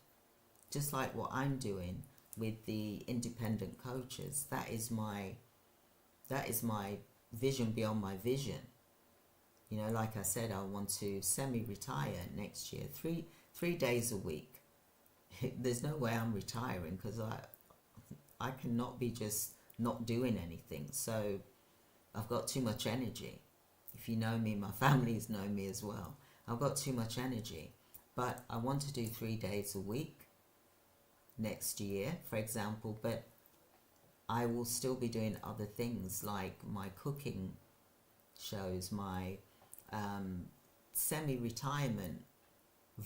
Just like what I'm doing with the independent coaches. That is my vision beyond my vision. You know, like I said, I want to semi-retire next year, three days a week. There's no way I'm retiring, because I cannot be just not doing anything. So I've got too much energy. If you know me, my family's know me as well. I've got too much energy. But I want to do 3 days a week next year, for example. But I will still be doing other things like my cooking shows, my semi-retirement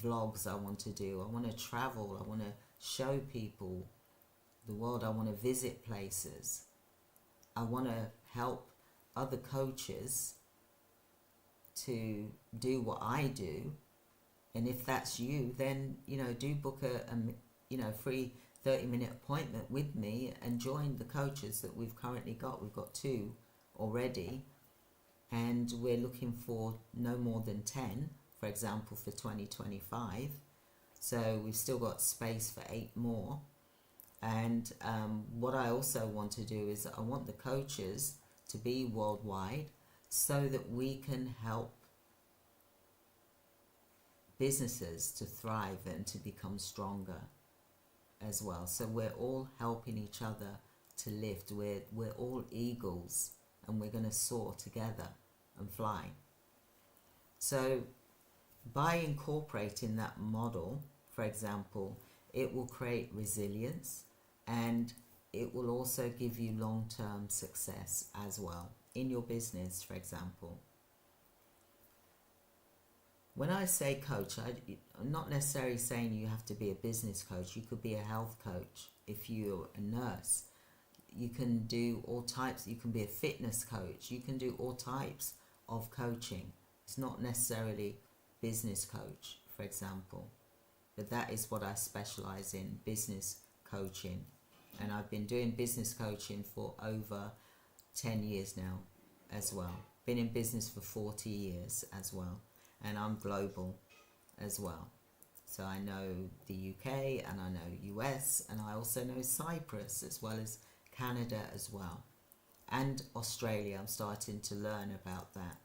vlogs I want to do. I want to travel. I want to show people the world. I want to visit places. I want to help other coaches to do what I do. And if that's you, then, do book a free 30-minute appointment with me and join the coaches that we've currently got. We've got 2 already, and we're looking for no more than 10, for example, for 2025. So we've still got space for 8 more. And what I also want to do is I want the coaches to be worldwide so that we can help businesses to thrive and to become stronger as well. So we're all helping each other to lift. We're all eagles, and we're going to soar together and fly. So by incorporating that model, for example, it will create resilience, and it will also give you long-term success as well in your business, for example. When I say coach, I'm not necessarily saying you have to be a business coach. You could be a health coach if you're a nurse. You can do all types. You can be a fitness coach. You can do all types of coaching. It's not necessarily business coach, for example. But that is what I specialize in, business coaching. And I've been doing business coaching for over 10 years now as well. Been in business for 40 years as well. And I'm global as well. So I know the UK and I know US, and I also know Cyprus as well as Canada as well. And Australia, I'm starting to learn about that.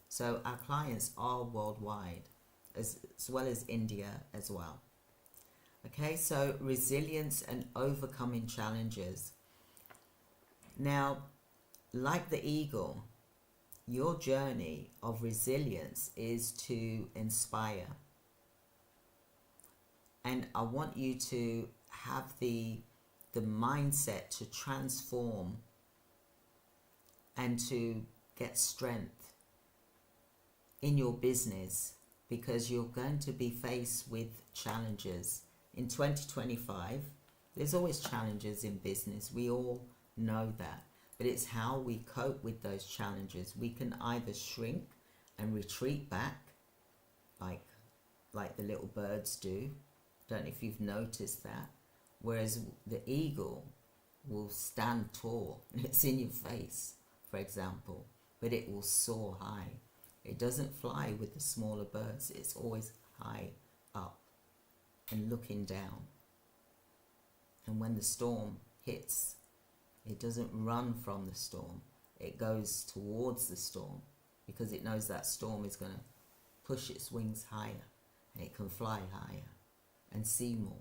So our clients are worldwide as well as India as well. Okay, so resilience and overcoming challenges. Now, like the eagle, your journey of resilience is to inspire. And I want you to have the mindset to transform and to get strength in your business, because you're going to be faced with challenges. In 2025, there's always challenges in business. We all know that. But it's how we cope with those challenges. We can either shrink and retreat back, like the little birds do. Don't know if you've noticed that. Whereas the eagle will stand tall and it's in your face, for example, but it will soar high. It doesn't fly with the smaller birds. It's always high up and looking down. And when the storm hits, it doesn't run from the storm. It goes towards the storm because it knows that storm is going to push its wings higher, and it can fly higher and see more.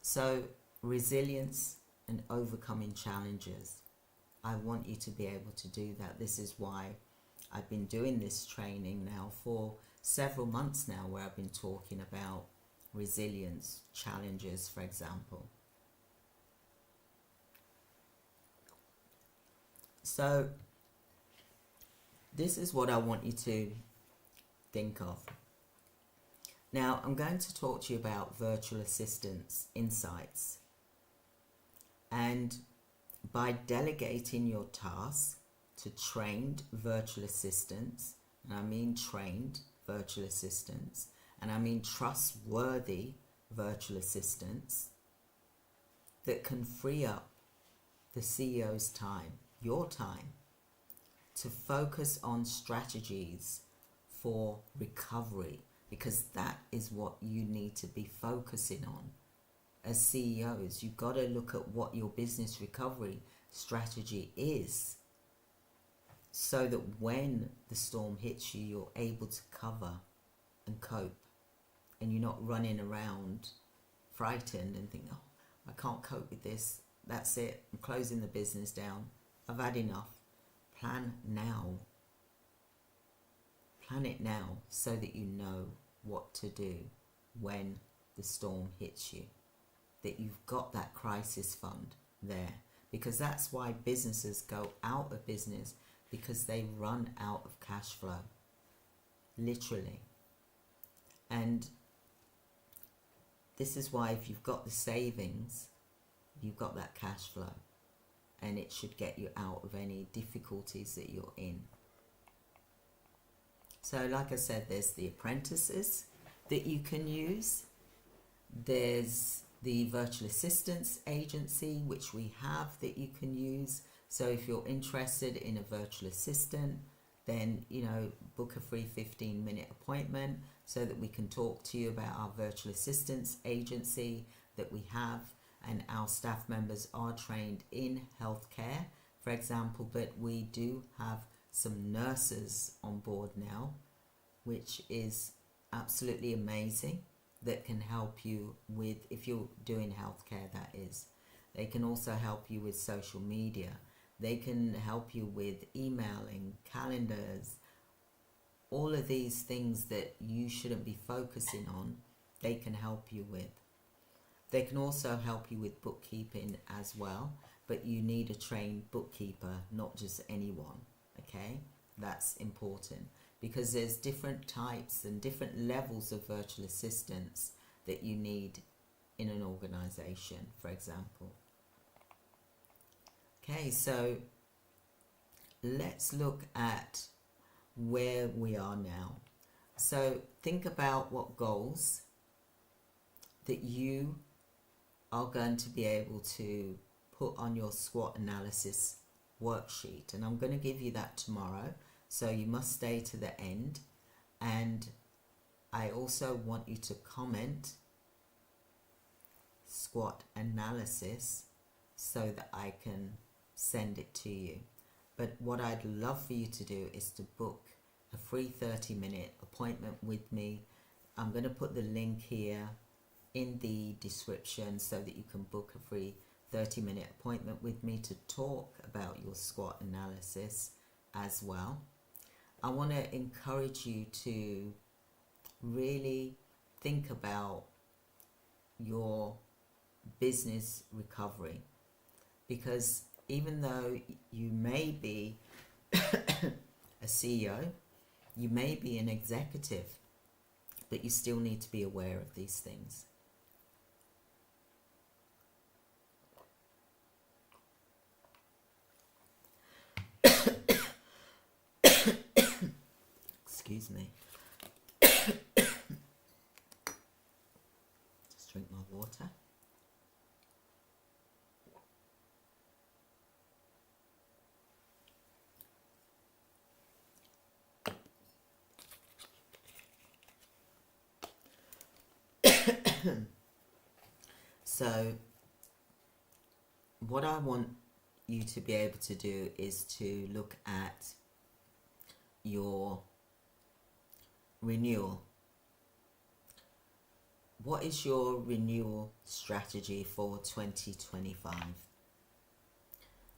So resilience and overcoming challenges. I want you to be able to do that. This is why I've been doing this training now for several months now, where I've been talking about resilience challenges, for example. So this is what I want you to think of. Now, I'm going to talk to you about virtual assistants insights. And by delegating your tasks to trained virtual assistants, and I mean trained virtual assistants, and I mean trustworthy virtual assistants that can free up the CEO's time, your time, to focus on strategies for recovery, because that is what you need to be focusing on. As CEOs, you've got to look at what your business recovery strategy is, so that when the storm hits you, you're able to cover and cope, and you're not running around frightened and think, oh, I can't cope with this, that's it, I'm closing the business down, I've had enough. Plan now. Plan it now so that you know what to do when the storm hits you. that you've got that crisis fund there, because that's why businesses go out of business, because they run out of cash flow, literally. And this is why if you've got the savings, you've got that cash flow, and it should get you out of any difficulties that you're in. So like I said, there's the apprentices that you can use. There's the virtual assistance agency, which we have, that you can use. So if you're interested in a virtual assistant, then, you know, book a free 15-minute appointment so that we can talk to you about our virtual assistance agency that we have. And our staff members are trained in healthcare, for example, but we do have some nurses on board now, which is absolutely amazing, that can help you with, if you're doing healthcare, that is. They can also help you with social media. They can help you with emailing, calendars, all of these things that you shouldn't be focusing on, they can help you with. They can also help you with bookkeeping as well, but you need a trained bookkeeper, not just anyone, okay? That's important, because there's different types and different levels of virtual assistants that you need in an organization, for example. Okay, so let's look at where we are now. So think about what goals that you are going to be able to put on your SWOT analysis worksheet, and I'm going to give you that tomorrow, so you must stay to the end. And I also want you to comment SWOT analysis so that I can send it to you. But what I'd love for you to do is to book a free 30-minute appointment with me. I'm going to put the link here in the description so that you can book a free 30-minute appointment with me to talk about your SWOT analysis as well. I want to encourage you to really think about your business recovery, because even though you may be a CEO, you may be an executive, but you still need to be aware of these things. Excuse me. Just drink my water. So what I want you to be able to do is to look at your renewal. What is your renewal strategy for 2025?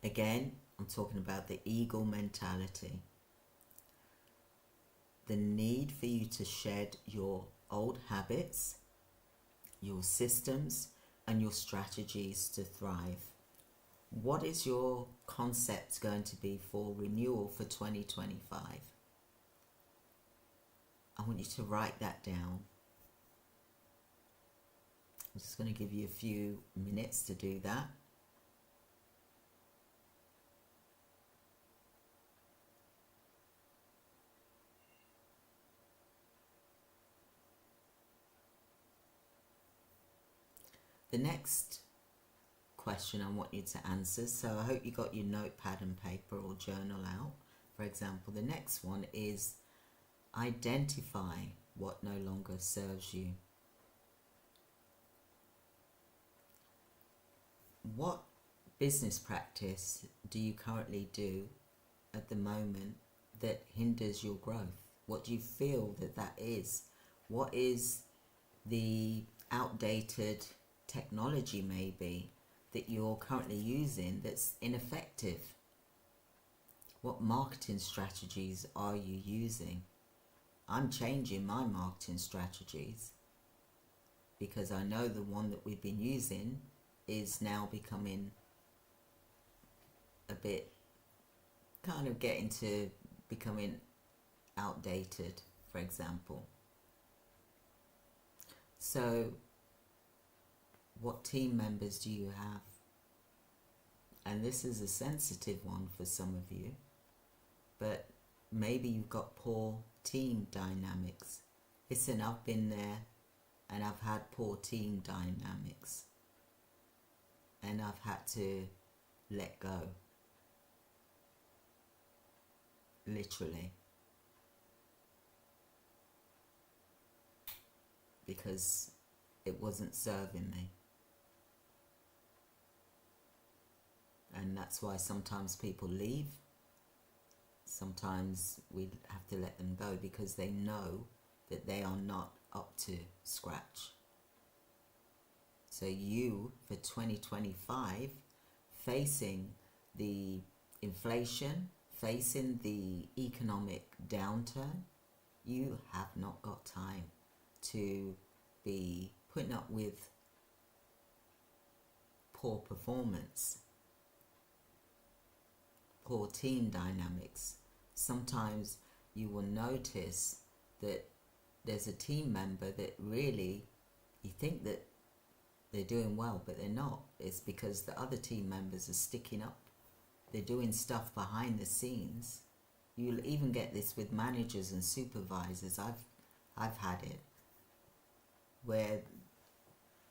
Again, I'm talking about the eagle mentality. The need for you to shed your old habits, your systems, and your strategies to thrive. What is your concept going to be for renewal for 2025? I want you to write that down. I'm just going to give you a few minutes to do that. The next question I want you to answer, so I hope you got your notepad and paper or journal out. For example, the next one is identify what no longer serves you. What business practice do you currently do at the moment that hinders your growth? What do you feel that is? What is the outdated technology maybe that you're currently using that's ineffective? What marketing strategies are you using? I'm changing my marketing strategies. because I know the one that we've been using is now becoming a bit, kind of getting to becoming outdated, for example. So what team members do you have? And this is a sensitive one for some of you, but maybe you've got poor team dynamics. Listen, I've been there and I've had poor team dynamics, and I've had to let go, literally, because it wasn't serving me. And that's why sometimes people leave. Sometimes we have to let them go because they know that they are not up to scratch. So you, for 2025, facing the inflation, facing the economic downturn, you have not got time to be putting up with poor performance, poor team dynamics. Sometimes you will notice that there's a team member that really, you think that they're doing well, but they're not. It's because the other team members are sticking up. They're doing stuff behind the scenes. You'll even get this with managers and supervisors. I've had it where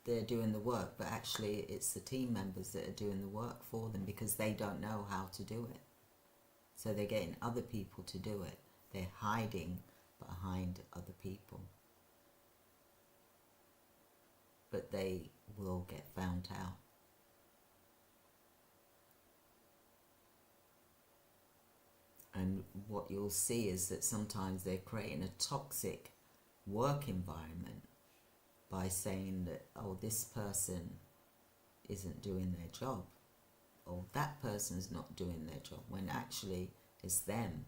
they're doing the work, but actually it's the team members that are doing the work for them because they don't know how to do it. So they're getting other people to do it. They're hiding behind other people. But they will get found out. And what you'll see is that sometimes they're creating a toxic work environment by saying that, oh, this person isn't doing their job, or that person's not doing their job, when actually it's them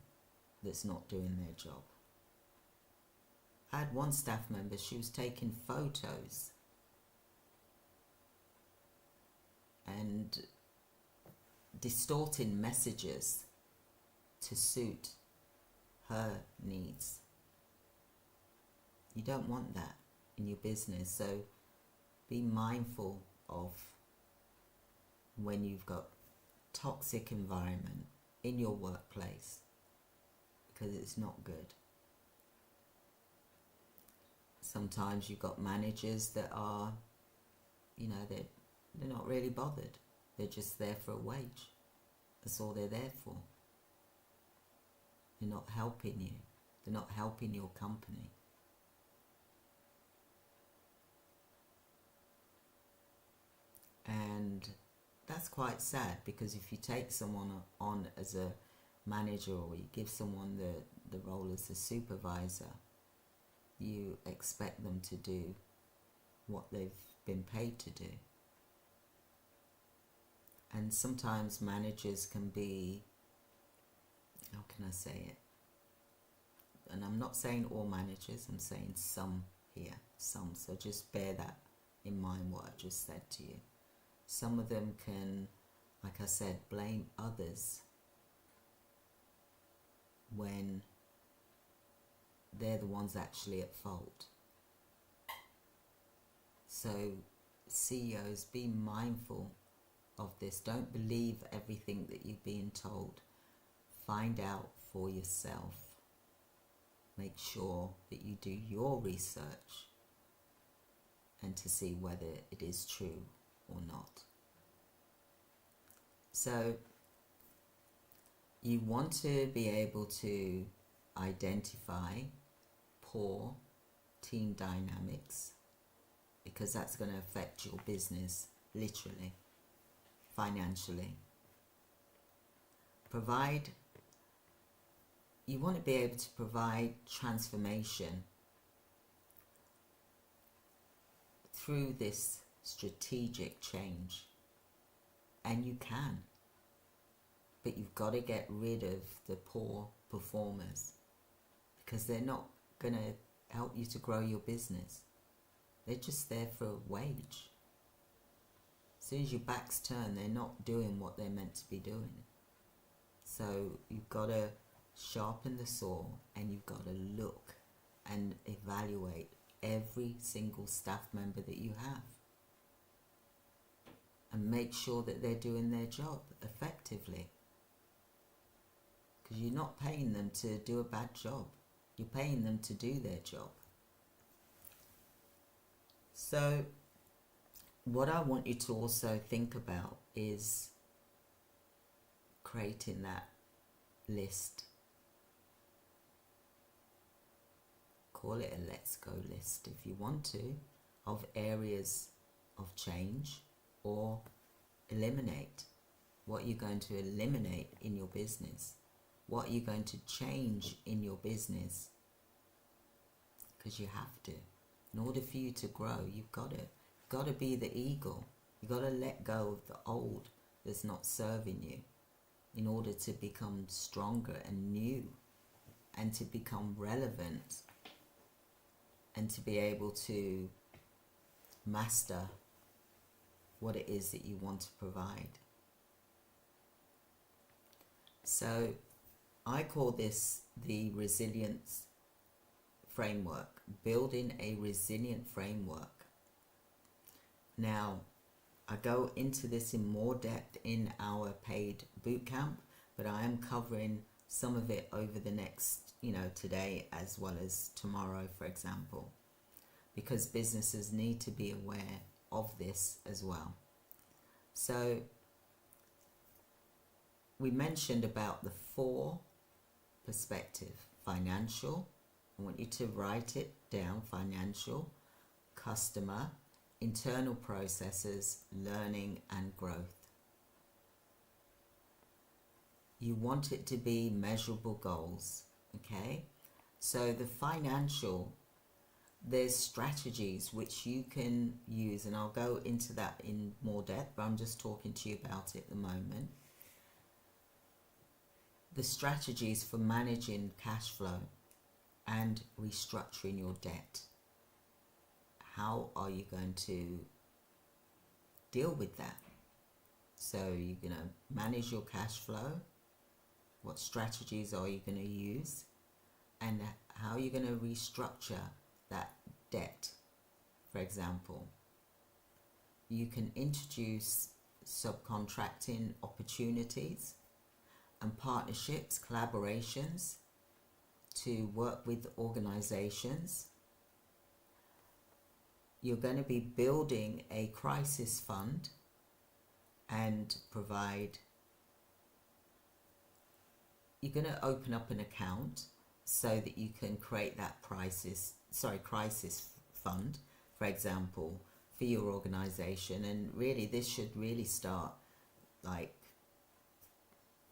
that's not doing their job. I had one staff member, she was taking photos and distorting messages to suit her needs. You don't want that in your business, so be mindful of when you've got toxic environment in your workplace, because it's not good. Sometimes you've got managers that are, they're not really bothered. They're just there for a wage. That's all they're there for. They're not helping you. They're not helping your company. And that's quite sad, because if you take someone on as a manager, or you give someone the role as a supervisor, you expect them to do what they've been paid to do. And sometimes managers can be, how can I say it? And I'm not saying all managers, I'm saying some here, some. So just bear that in mind, what I just said to you. Some of them can, like I said, blame others when they're the ones actually at fault. So CEOs, be mindful of this. Don't believe everything that you're being told. Find out for yourself. Make sure that you do your research and to see whether it is true or not. So you want to be able to identify poor team dynamics, because that's going to affect your business, literally, financially. You want to be able to provide transformation through this strategic change, and you can, but you've got to get rid of the poor performers, because they're not going to help you to grow your business. They're just there for a wage. As soon as your back's turned, they're not doing what they're meant to be doing. So you've got to sharpen the saw, and you've got to look and evaluate every single staff member that you have, and make sure that they're doing their job effectively. Because you're not paying them to do a bad job. You're paying them to do their job. So what I want you to also think about is creating that list. Call it a let's go list if you want to, of areas of change, or eliminate. What you're going to eliminate in your business. What you're going to change in your business. Because you have to. In order for you to grow, you've got to be the eagle. You've got to let go of the old that's not serving you, in order to become stronger and new, and to become relevant, and to be able to master what it is that you want to provide. So I call this the resilience framework, building a resilient framework. Now, I go into this in more depth in our paid bootcamp, but I am covering some of it over the next, today as well as tomorrow, for example, because businesses need to be aware of this as well. So we mentioned about the 4 perspective: financial. I want you to write it down: financial, customer, internal processes, learning and growth. You want it to be measurable goals, okay? So the financial, there's strategies which you can use, and I'll go into that in more depth, but I'm just talking to you about it at the moment. The strategies for managing cash flow and restructuring your debt. How are you going to deal with that? So you're going to manage your cash flow. What strategies are you going to use? And how are you going to restructure that debt? For example, you can introduce subcontracting opportunities and partnerships, collaborations to work with organizations. You're going to be building a crisis fund and you're going to open up an account so that you can create that crisis fund, for example, for your organization. And really, this should really start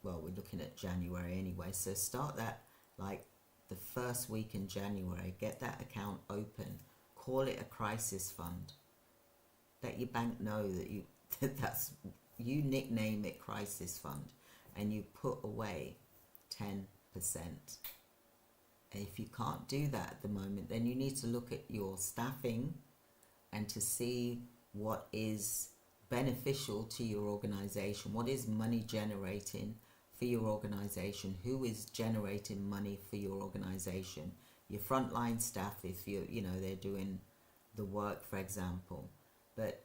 we're looking at January anyway, so start that the first week in January. Get that account open, call it a crisis fund. Let your bank know that you nickname it crisis fund, and you put away 10%. And if you can't do that at the moment, then you need to look at your staffing and to see what is beneficial to your organization, what is money generating for your organization, who is generating money for your organization. Your frontline staff, if they're doing the work, for example, but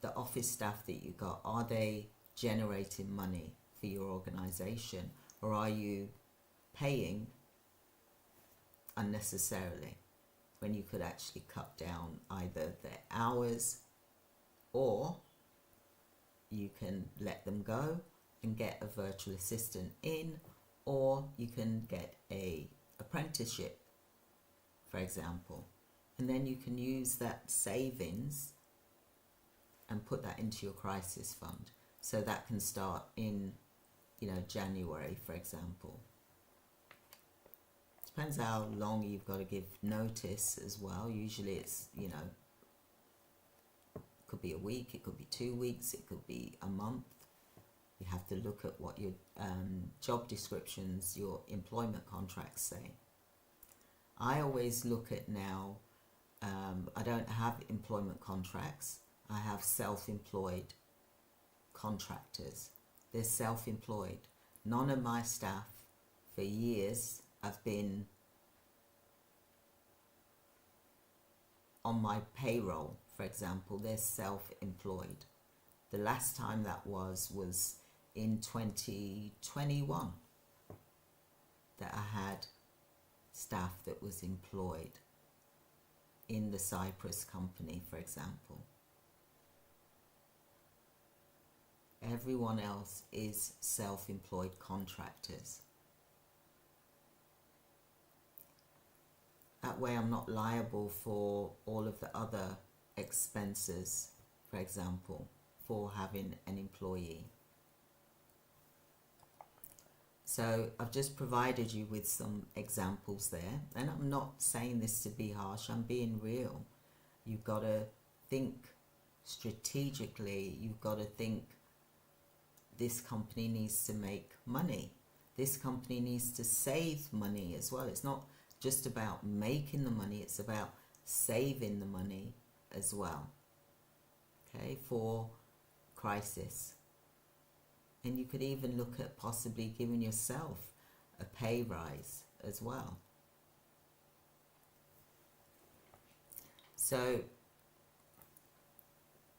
the office staff that you got, are they generating money for your organization, or are you paying unnecessarily when you could actually cut down either their hours, or you can let them go and get a virtual assistant in, or you can get a apprenticeship, for example, and then you can use that savings and put that into your crisis fund. So that can start in January, for example. Depends how long you've got to give notice as well. Usually it's it could be a week, it could be 2 weeks, it could be a month. You have to look at what your job descriptions, your employment contracts say. I always look at now I don't have employment contracts. I have self-employed contractors. They're self-employed. None of my staff for years have been on my payroll, for example. They're self-employed. The last time that was in 2021 that I had staff that was employed in the Cyprus company, for example. Everyone else is self-employed contractors. That way I'm not liable for all of the other expenses, for example, for having an employee. So I've just provided you with some examples there, and I'm not saying this to be harsh, I'm being real. You've got to think strategically, you've got to think this company needs to make money. This company needs to save money as well. It's not just about making the money, it's about saving the money as well, okay, for crisis. And you could even look at possibly giving yourself a pay rise as well. So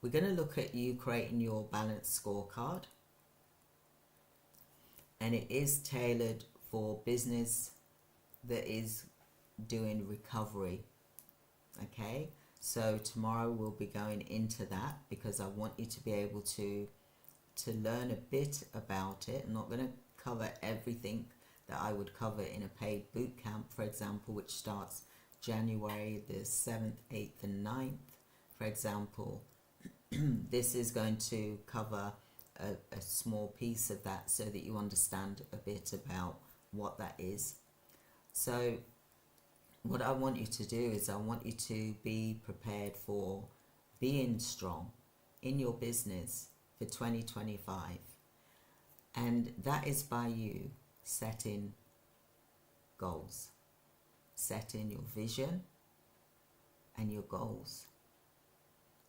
we're going to look at you creating your balanced scorecard, and it is tailored for business that is doing recovery. Okay, so tomorrow we'll be going into that because I want you to be able to learn a bit about it. I'm not going to cover everything that I would cover in a paid boot camp, for example, which starts January the 7th, 8th and 9th, for example. This is going to cover a small piece of that so that you understand a bit about what that is. So what I want you to do is I want you to be prepared for being strong in your business for 2025, and that is by you setting goals, setting your vision and your goals.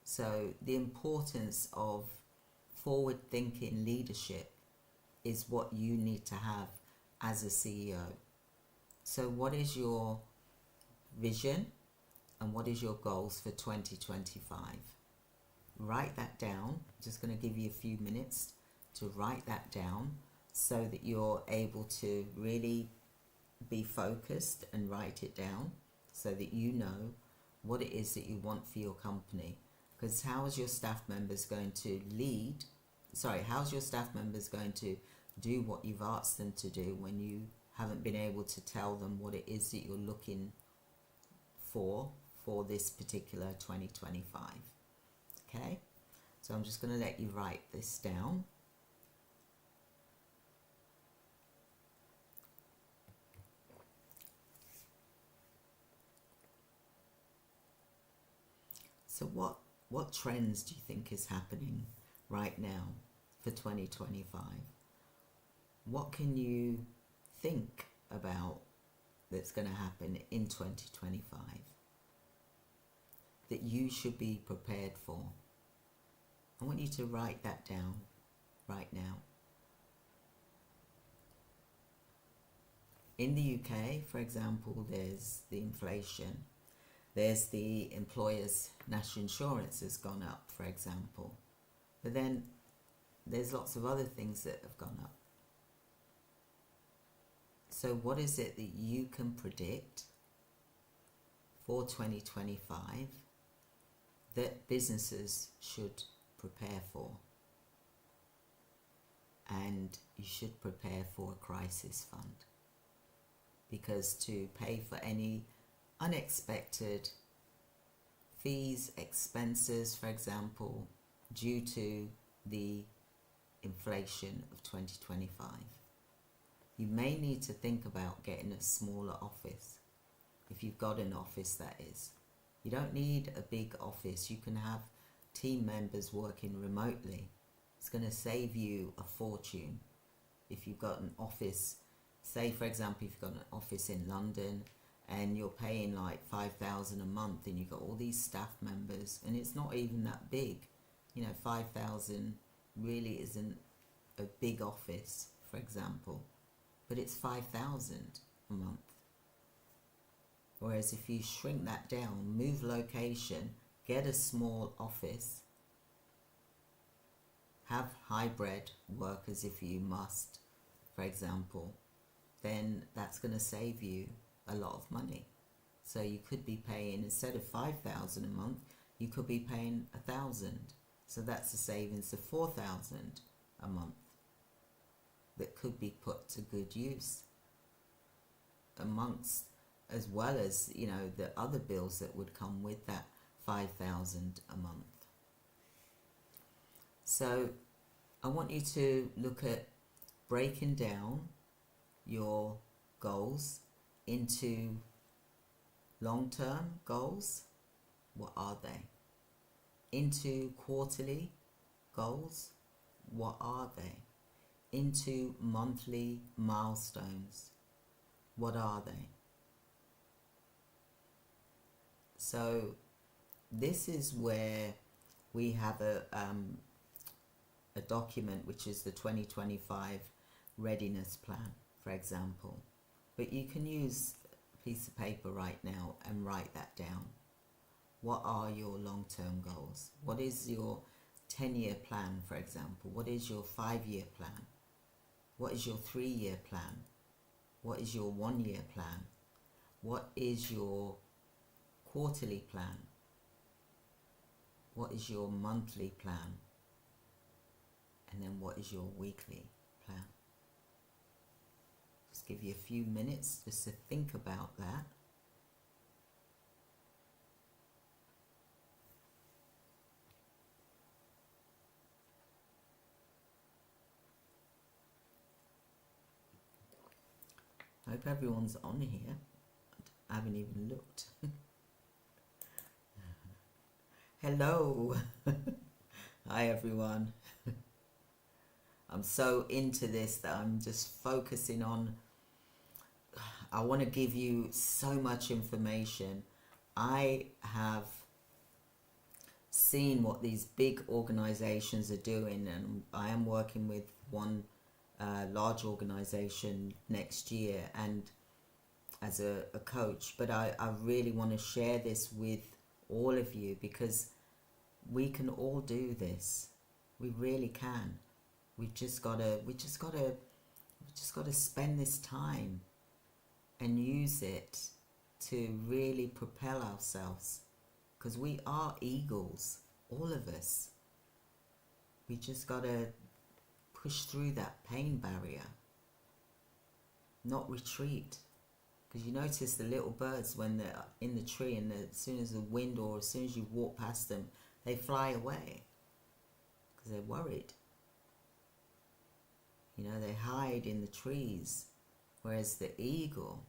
So the importance of forward-thinking leadership is what you need to have as a CEO. So what is your vision and what is your goals for 2025? Write that down. I'm just going to give you a few minutes to write that down so that you're able to really be focused and write it down so that you know what it is that you want for your company. Because how's your staff members going to how's your staff members going to do what you've asked them to do when you haven't been able to tell them what it is that you're looking for this particular 2025? Okay, so I'm just going to let you write this down. So what trends do you think is happening right now for 2025? What can you think about that's going to happen in 2025 that you should be prepared for? I want you to write that down right now. In the UK, for example, there's the inflation. There's the employer's national insurance has gone up, for example. But then there's lots of other things that have gone up. So what is it that you can predict for 2025 that businesses should prepare for? And you should prepare for a crisis fund, because to pay for any unexpected fees, expenses, for example, due to the inflation of 2025, you may need to think about getting a smaller office. If you've got an office, that is. You don't need a big office. You can have team members working remotely. It's going to save you a fortune. If you've got an office, say for example, if you've got an office in London and you're paying like 5,000 a month, and you've got all these staff members, and it's not even that big. 5,000 really isn't a big office, for example, but it's 5,000 a month. Whereas if you shrink that down, move location, get a small office, have hybrid workers if you must, for example, then that's going to save you a lot of money. So you could be paying, instead of 5,000 a month, you could be paying 1,000. So that's a savings of 4,000 a month that could be put to good use, amongst, as well as the other bills that would come with that 5,000 a month. So I want you to look at breaking down your goals into long-term goals. What are they? Into quarterly goals. What are they? Into monthly milestones. What are they? So this is where we have a document, which is the 2025 readiness plan, for example. But you can use a piece of paper right now and write that down. What are your long-term goals? What is your 10-year plan, for example? What is your 5-year plan? What is your 3-year plan? What is your 1-year plan? What is your quarterly plan? What is your monthly plan? And then what is your weekly plan? Just give you a few minutes just to think about that. I hope everyone's on here. I haven't even looked. Hello. Hi everyone. I'm so into this that I'm just focusing on, I want to give you so much information. I have seen what these big organizations are doing, and I am working with one large organization next year and as a coach, but I really want to share this with all of you, because we can all do this. We really can. We just gotta spend this time and use it to really propel ourselves, because we are eagles, all of us. We just gotta push through that pain barrier, not retreat. Because you notice the little birds, when they're in the tree, and as soon as the wind, or as soon as you walk past them, they fly away because they're worried. They hide in the trees. Whereas the eagle,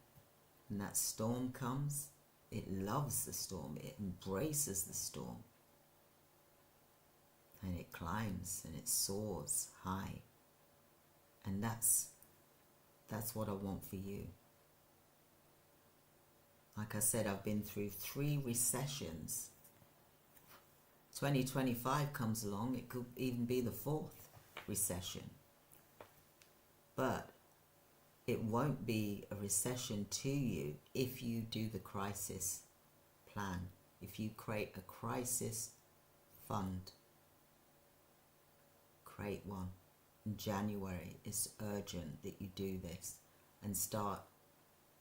when that storm comes, it loves the storm. It embraces the storm. And it climbs and it soars high. And that's what I want for you. Like I said, I've been through 3 recessions. 2025 comes along, it could even be the 4th recession. But it won't be a recession to you if you do the crisis plan. If you create a crisis fund, create one. In January, it's urgent that you do this and start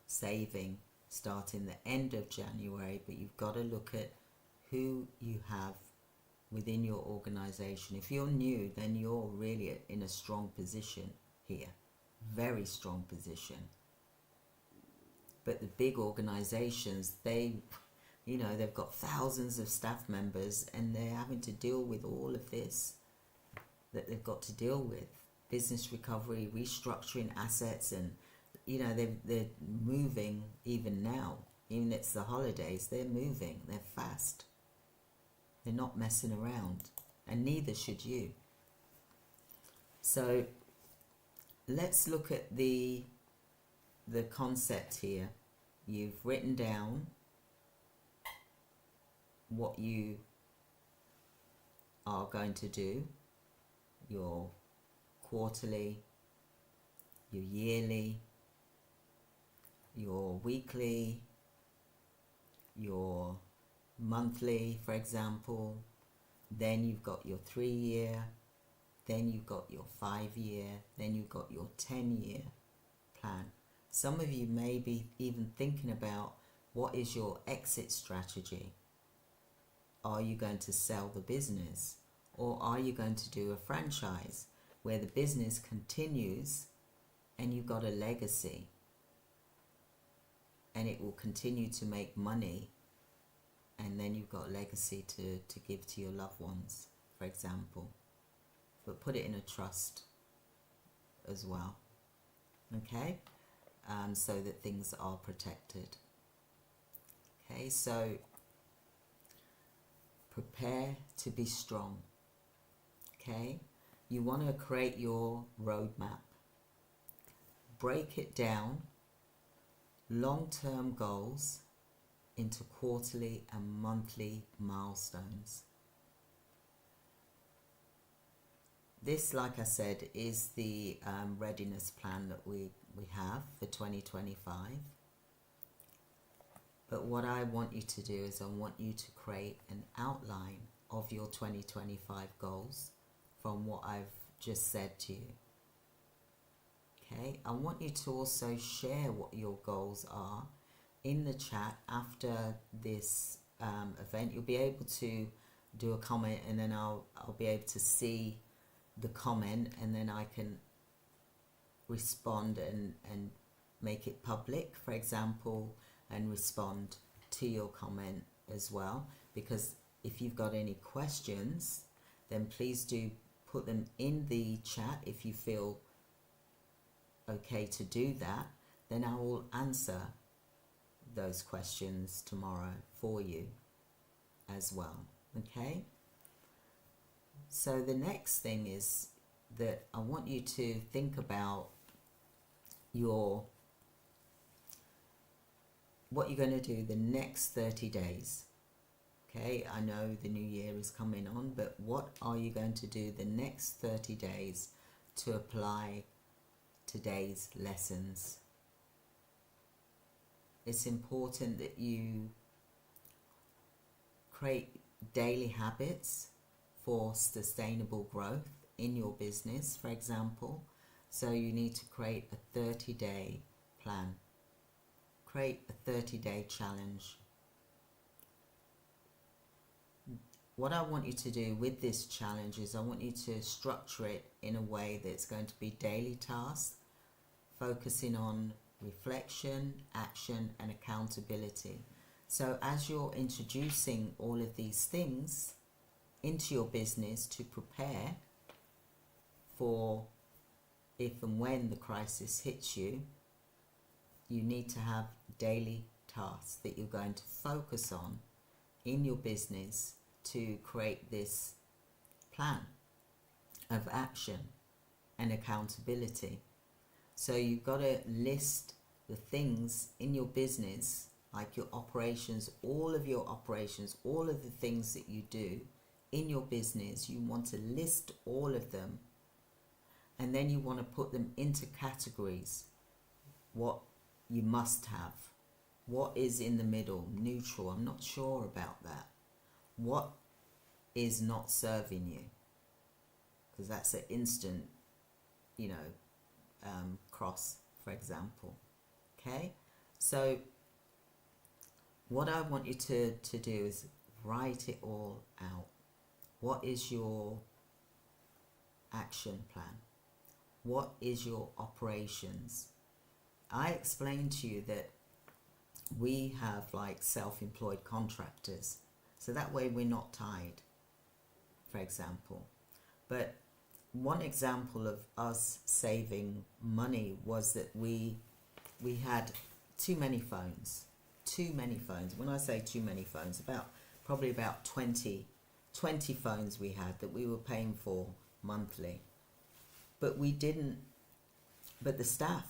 saving, starting the end of January. But you've got to look at who you have within your organization. If you're new, then you're really in a strong position here. Very strong position. But the big organizations, they've got thousands of staff members, and they're having to deal with all of this that they've got to deal with. Business recovery, restructuring assets, and they're moving even now. Even it's the holidays, they're moving, they're fast. They're not messing around, and neither should you. So let's look at the concept here you've written down what you are going to do, your quarterly, your yearly, your weekly, your monthly, for example. Then you've got your 3-year, then you've got your 5-year, then you've got your 10-year plan. Some of you may be even thinking about, what is your exit strategy? Are you going to sell the business, or are you going to do a franchise where the business continues and you've got a legacy and it will continue to make money, and then you've got a legacy to give to your loved ones, for example, but put it in a trust as well, okay, so that things are protected. Okay, so prepare to be strong. Okay, you want to create your roadmap, break it down, long-term goals into quarterly and monthly milestones. This, like I said, is the readiness plan that we have for 2025. But what I want you to do is I want you to create an outline of your 2025 goals from what I've just said to you. Okay, I want you to also share what your goals are in the chat after this event. You'll be able to do a comment, and then I'll be able to see the comment, and then I can respond and make it public, for example, and respond to your comment as well. Because if you've got any questions, then please do put them in the chat. If you feel okay to do that, then I will answer those questions tomorrow for you as well. Okay, so the next thing is that I want you to think about what you're going to do the next 30 days. Okay, I know the new year is coming on, but what are you going to do the next 30 days to apply today's lessons? It's important that you create daily habits for sustainable growth in your business, for example. So you need to create a 30-day plan. Create a 30-day challenge. What I want you to do with this challenge is I want you to structure it in a way that's going to be daily tasks, focusing on reflection, action, and accountability. So as you're introducing all of these things into your business to prepare for if and when the crisis hits you, you need to have daily tasks that you're going to focus on in your business to create this plan of action and accountability. So you've got to list the things in your business, like your operations, all of your operations, all of the things that you do in your business. You want to list all of them, and then you want to put them into categories. What you must have, what is in the middle, neutral, I'm not sure about that, what is not serving you, because that's an instant, cross, for example. Okay, so what I want you to do is write it all out. What is your action plan? What is your operations? I explained to you that we have like self-employed contractors, so that way we're not tied, for example. But one example of us saving money was that we had too many phones. When I say too many phones, probably about 20 phones we had that we were paying for monthly. But the staff,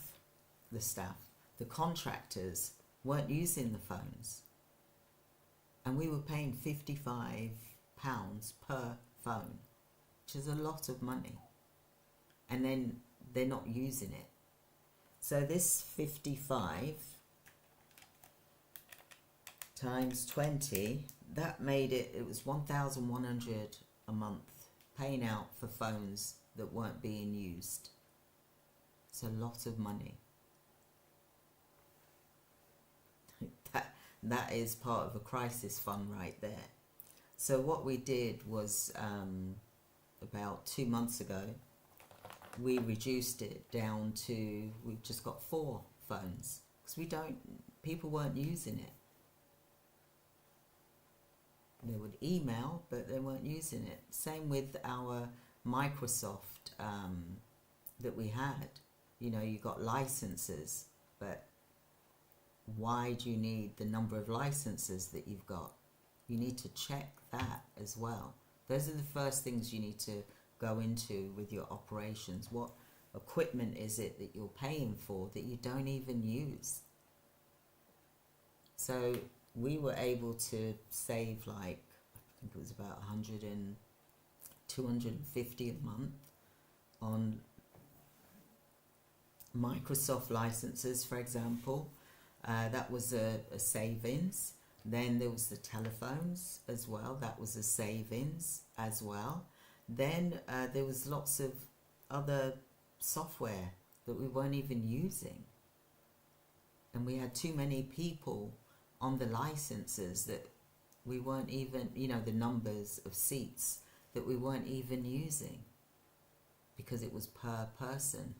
the contractors weren't using the phones. And we were paying £55 per phone, which is a lot of money. And then they're not using it. So this 55 times 20, that made it was 1,100 a month paying out for phones that weren't being used. It's a lot of money. That is part of a crisis fund right there. So what we did was about 2 months ago, we reduced it down to, we've just got 4 phones because people weren't using it. They would email, but they weren't using it. Same with our Microsoft that we had. You know, you got licenses, but why do you need the number of licenses that you've got? You need to check that as well. Those are the first things you need to go into with your operations. What equipment is it that you're paying for that you don't even use? So we were able to save, like, I think it was about 250 a month on Microsoft licenses, for example. That was a savings. Then there was the telephones as well. That was a savings as well. Then there was lots of other software that we weren't even using. And we had too many people on the licenses that we weren't even, you know, the numbers of seats that we weren't even using because it was per person.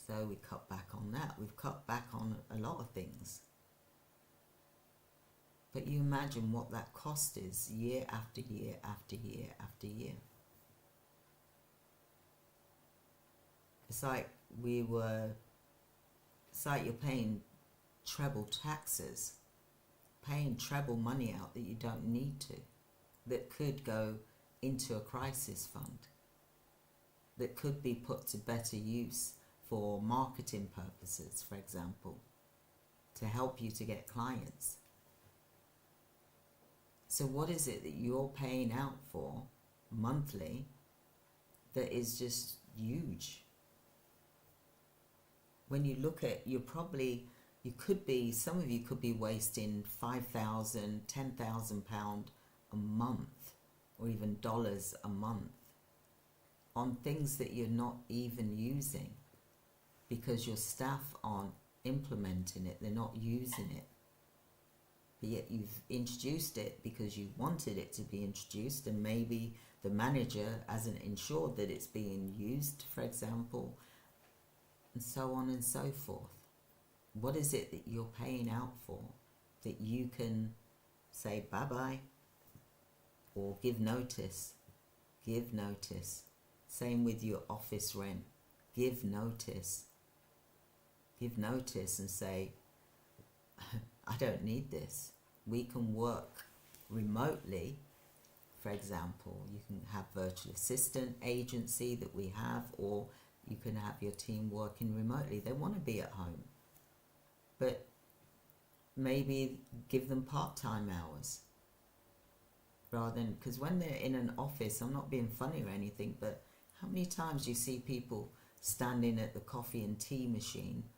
So we cut back on that. We've cut back on a lot of things. But you imagine what that cost is year after year after year after year. It's like you're paying treble taxes, paying treble money out that you don't need to, that could go into a crisis fund, that could be put to better use for marketing purposes, for example, to help you to get clients. So what is it that you're paying out for monthly that is just huge? When you look at, some of you could be wasting £5,000, £10,000 a month, or even dollars a month on things that you're not even using because your staff aren't implementing it, they're not using it. But yet you've introduced it because you wanted it to be introduced, and maybe the manager hasn't ensured that it's being used, for example, and so on and so forth. What is it that you're paying out for that you can say bye-bye or give notice? Give notice. Same with your office rent. Give notice. Give notice and say, I don't need this. We can work remotely, for example. You can have virtual assistant agency that we have, or you can have your team working remotely. They want to be at home. But maybe give them part-time hours. Rather than, because when they're in an office, I'm not being funny or anything, but how many times do you see people standing at the coffee and tea machine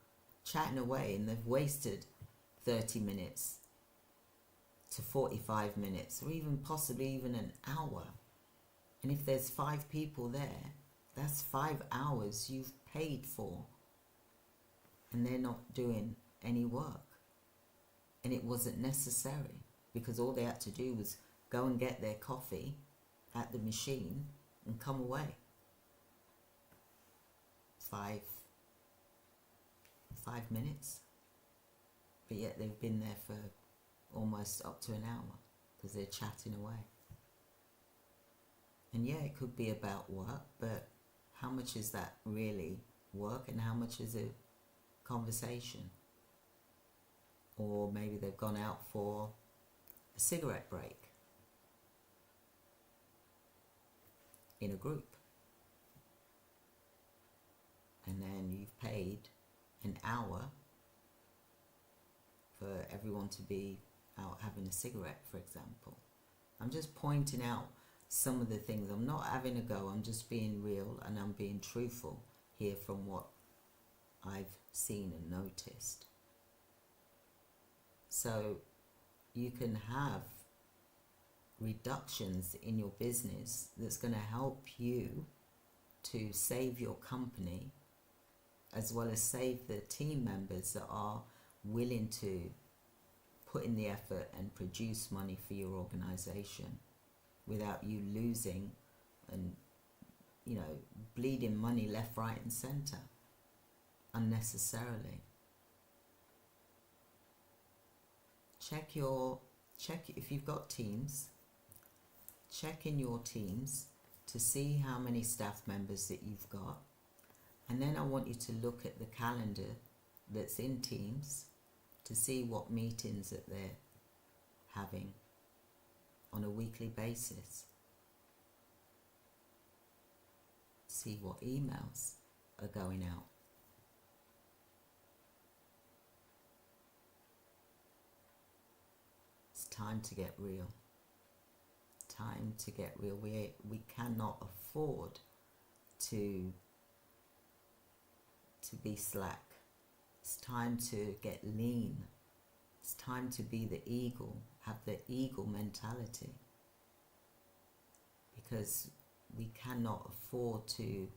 chatting away, and they've wasted 30 minutes to 45 minutes, or even possibly even an hour. And if there's 5 people there, that's 5 hours you've paid for, and they're not doing any work. And it wasn't necessary, because all they had to do was go and get their coffee at the machine and come away. 5 minutes. But yet they've been there for almost up to an hour because they're chatting away. And yeah, it could be about work, but how much is that really work and how much is it conversation? Or maybe they've gone out for a cigarette break in a group. And then you've paid an hour for everyone to be out having a cigarette, for example. I'm just pointing out some of the things. I'm not having a go, I'm just being real and I'm being truthful here from what I've seen and noticed. So you can have reductions in your business that's going to help you to save your company, as well as save the team members that are willing to put in the effort and produce money for your organization without you losing and, you know, bleeding money left, right and center unnecessarily. Check if you've got teams, check in your teams to see how many staff members that you've got, and then I want you to look at the calendar that's in Teams to see what meetings that they're having on a weekly basis. See what emails are going out. It's time to get real. Time to get real. We cannot afford to be slack. It's time to get lean. It's time to be the eagle, have the eagle mentality, because we cannot afford to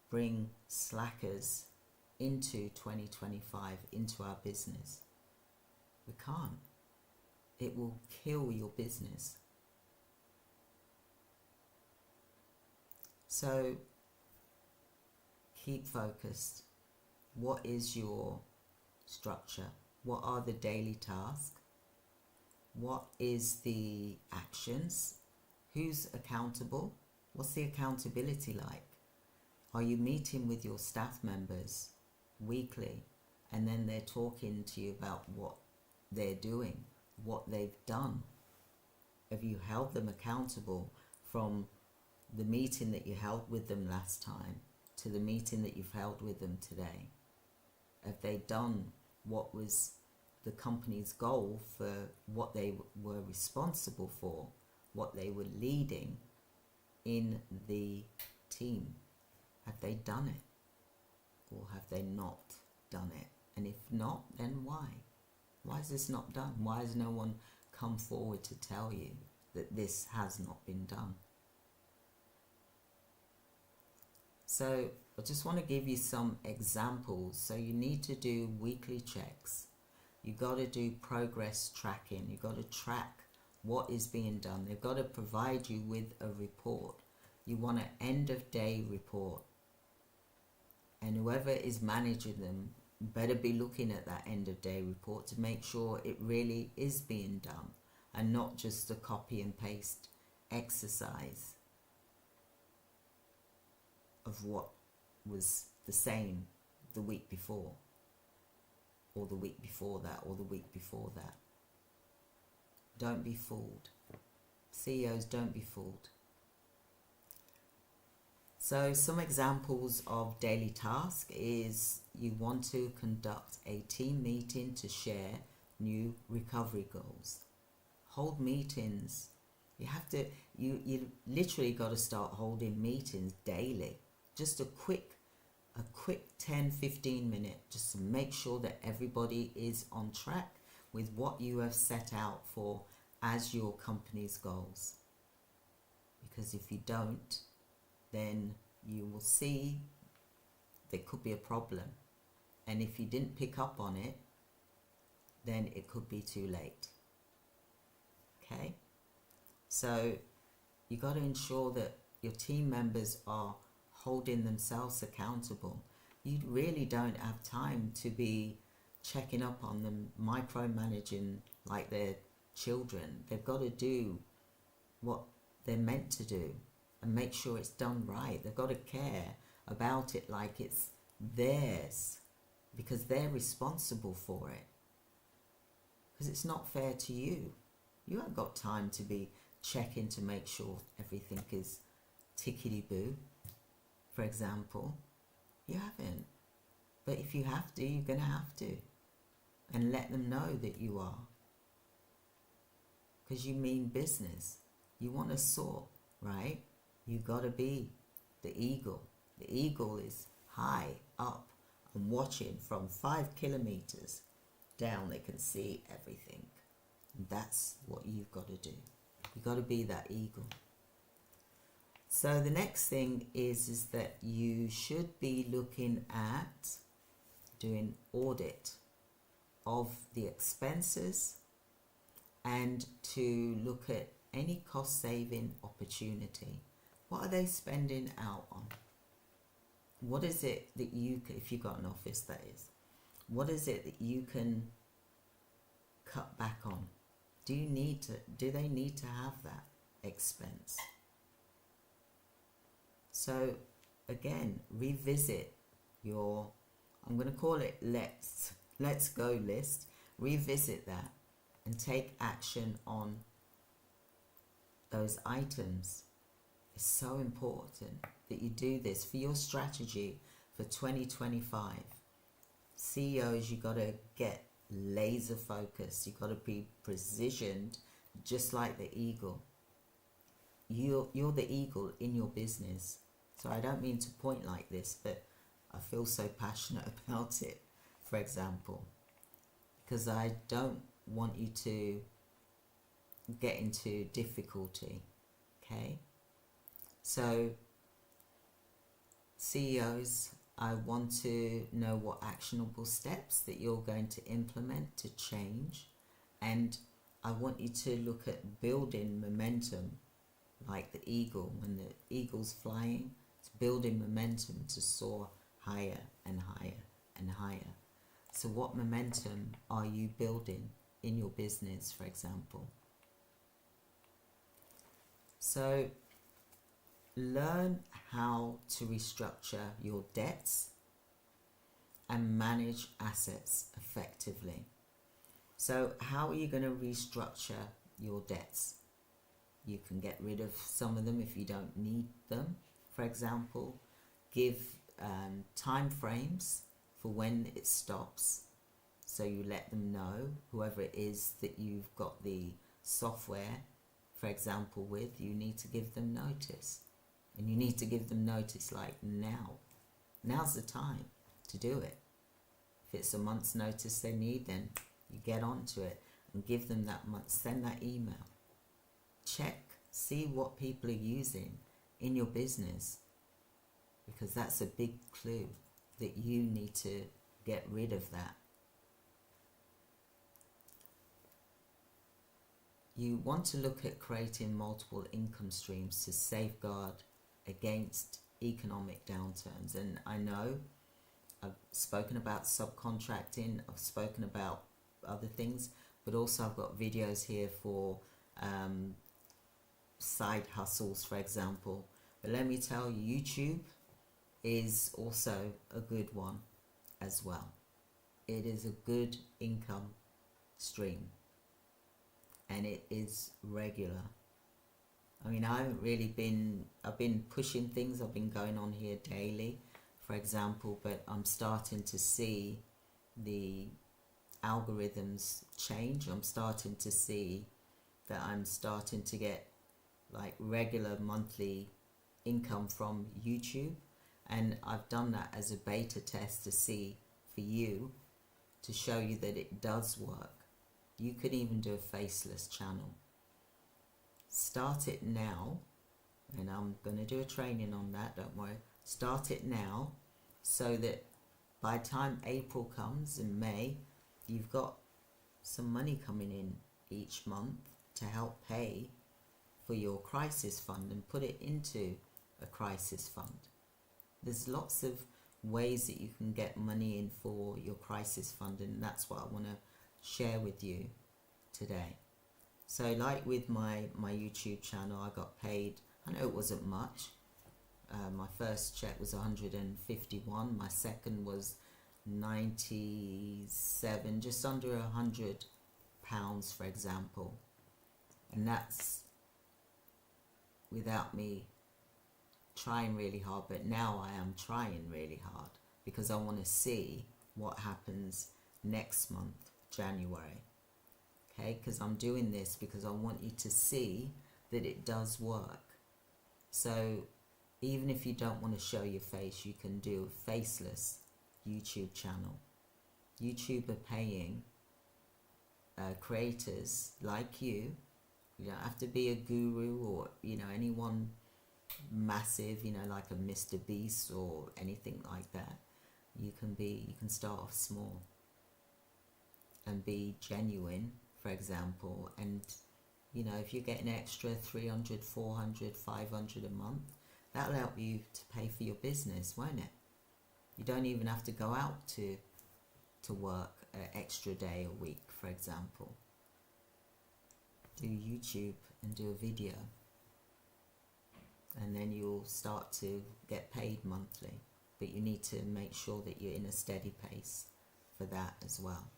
bring slackers into 2025 into our business. We can't. It will kill your business. So keep focused. What is your structure? What are the daily tasks? What is the actions? Who's accountable? What's the accountability like? Are you meeting with your staff members weekly and then they're talking to you about what they're doing, what they've done? Have you held them accountable from the meeting that you held with them last time to the meeting that you've held with them today? Have they done what was the company's goal for what they were responsible for, what they were leading in the team? Have they done it? Or have they not done it? And if not, then why? Why is this not done? Why has no one come forward to tell you that this has not been done? So I just want to give you some examples. So you need to do weekly checks. You've got to do progress tracking. You've got to track what is being done. They've got to provide you with a report. You want an end of day report. And whoever is managing them better be looking at that end of day report to make sure it really is being done and not just a copy and paste exercise of what was the same the week before, or the week before that, or the week before that. Don't be fooled. CEOs, don't be fooled. So some examples of daily task is you want to conduct a team meeting to share new recovery goals. Hold meetings. You have to, you literally got to start holding meetings daily. Just a quick 10-15 minute, just to make sure that everybody is on track with what you have set out for as your company's goals. Because if you don't, then you will see there could be a problem. And if you didn't pick up on it, then it could be too late. Okay? So you got to ensure that your team members are holding themselves accountable. You really don't have time to be checking up on them, micromanaging like they're children. They've got to do what they're meant to do and make sure it's done right. They've got to care about it like it's theirs, because they're responsible for it. Because it's not fair to you. You haven't got time to be checking to make sure everything is tickety-boo, for example. You haven't. But if you have to, you're going to have to. and let them know that you are. Because you mean business. You want to soar, right? You got to be the eagle. The eagle is high up and watching from 5 kilometers down. They can see everything. And that's what you've got to do. You've got to be that eagle. So the next thing is that you should be looking at doing audit of the expenses and to look at any cost saving opportunity. What are they spending out on? What is it that you, if you've got an office that is, what is it that you can cut back on? Do they need to have that expense? So again, revisit your, I'm going to call it let's go list. Revisit that and take action on those items. It's so important that you do this for your strategy for 2025. CEOs, you got to get laser focused. You got to be precisioned, just like the eagle. You're the eagle in your business. So I don't mean to point like this, but I feel so passionate about it, for example, because I don't want you to get into difficulty, okay? So CEOs, I want to know what actionable steps that you're going to implement to change, and I want you to look at building momentum like the eagle. When the eagle's flying, it's building momentum to soar higher and higher and higher. So what momentum are you building in your business, for example? So learn how to restructure your debts and manage assets effectively. So how are you going to restructure your debts? You can get rid of some of them if you don't need them. For example, give time frames for when it stops. So you let them know, whoever it is that you've got the software, for example, with, you need to give them notice. And you need to give them notice like now. Now's the time to do it. If it's a month's notice they need, then you get onto it and give them that month. Send that email. Check, see what people are using in your business, because that's a big clue that you need to get rid of that. You want to look at creating multiple income streams to safeguard against economic downturns. And I know I've spoken about subcontracting, I've spoken about other things, but also I've got videos here for side hustles, for example. But let me tell you, YouTube is also a good one as well. It is a good income stream, and it is regular. I mean, I've been pushing things, I've been going on here daily, for example, but I'm starting to see the algorithms change. I'm starting to see that I'm starting to get like regular monthly income from YouTube, and I've done that as a beta test to see for you, to show you that it does work. You could even do a faceless channel. Start it now, and I'm going to do a training on that, don't worry. Start it now, so that by the time April comes and May, you've got some money coming in each month to help pay for your crisis fund and put it into a crisis fund. There's lots of ways that you can get money in for your crisis fund, and that's what I want to share with you today. So like with my YouTube channel, I got paid, I know it wasn't much. My first check was 151, my second was 97, just under £100, for example. And that's without me trying really hard, but now I am trying really hard because I want to see what happens next month, January. Okay, because I'm doing this because I want you to see that it does work. So even if you don't want to show your face, you can do a faceless YouTube channel. YouTube are paying creators like you. You don't have to be a guru or, you know, anyone massive, you know, like a Mr. Beast or anything like that. You can start off small and be genuine, for example, and you know, if you get an extra 300, 400, 500 a month, that'll help you to pay for your business, won't it? You don't even have to go out to work an extra day a week, for example. Do YouTube and do a video, and then you'll start to get paid monthly. But you need to make sure that you're in a steady pace for that as well.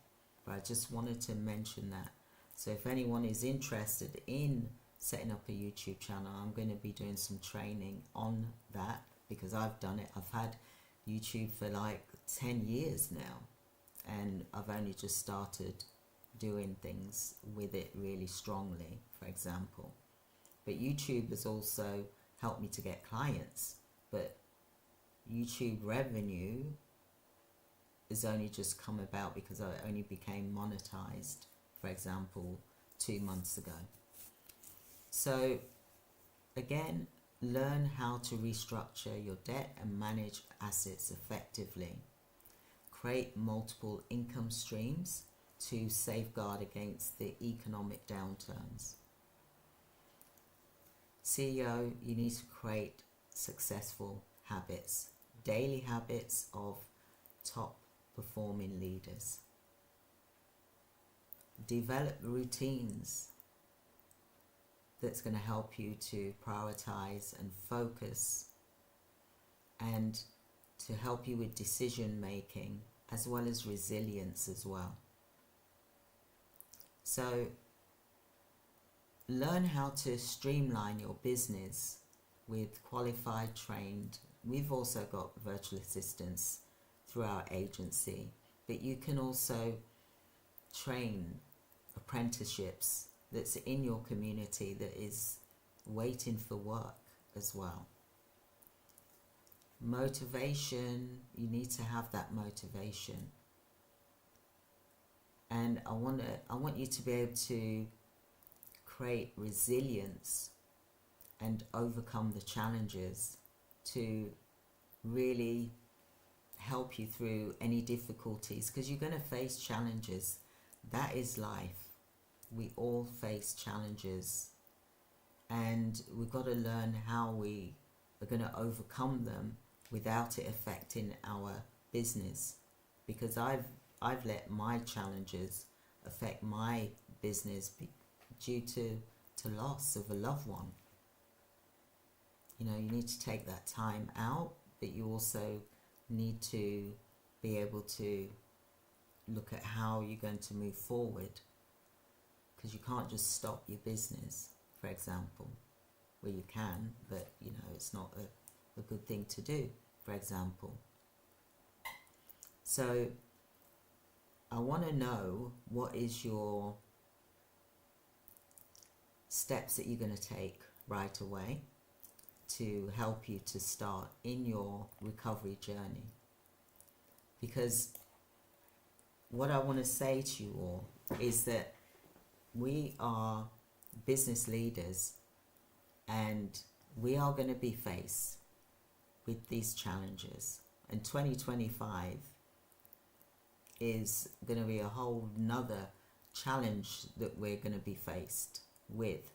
But I just wanted to mention that. So if anyone is interested in setting up a YouTube channel, I'm going to be doing some training on that, because I've done it. I've had YouTube for like 10 years now, and I've only just started doing things with it really strongly, for example. But YouTube has also helped me to get clients, but YouTube revenue has only just come about because I only became monetized, for example, 2 months ago. So again, learn how to restructure your debt and manage assets effectively. Create multiple income streams to safeguard against the economic downturns. CEO, you need to create successful habits, daily habits of top performing leaders. Develop routines that's going to help you to prioritize and focus, and to help you with decision making as well as resilience as well. So learn how to streamline your business with qualified, trained. We've also got virtual assistants through our agency, but you can also train apprenticeships that's in your community that is waiting for work as well. Motivation, you need to have that motivation. And I want you to be able to create resilience and overcome the challenges to really help you through any difficulties, because you're going to face challenges. That is life. We all face challenges, and we've got to learn how we are going to overcome them without it affecting our business, because I've let my challenges affect my business due to loss of a loved one. You know, you need to take that time out, but you also need to be able to look at how you're going to move forward, because you can't just stop your business, for example. Well, you can, but you know, it's not a good thing to do, for example. So I want to know, what is your steps that you're going to take right away to help you to start in your recovery journey. Because what I want to say to you all is that we are business leaders, and we are going to be faced with these challenges, and 2025 is going to be a whole nother challenge that we're going to be faced with.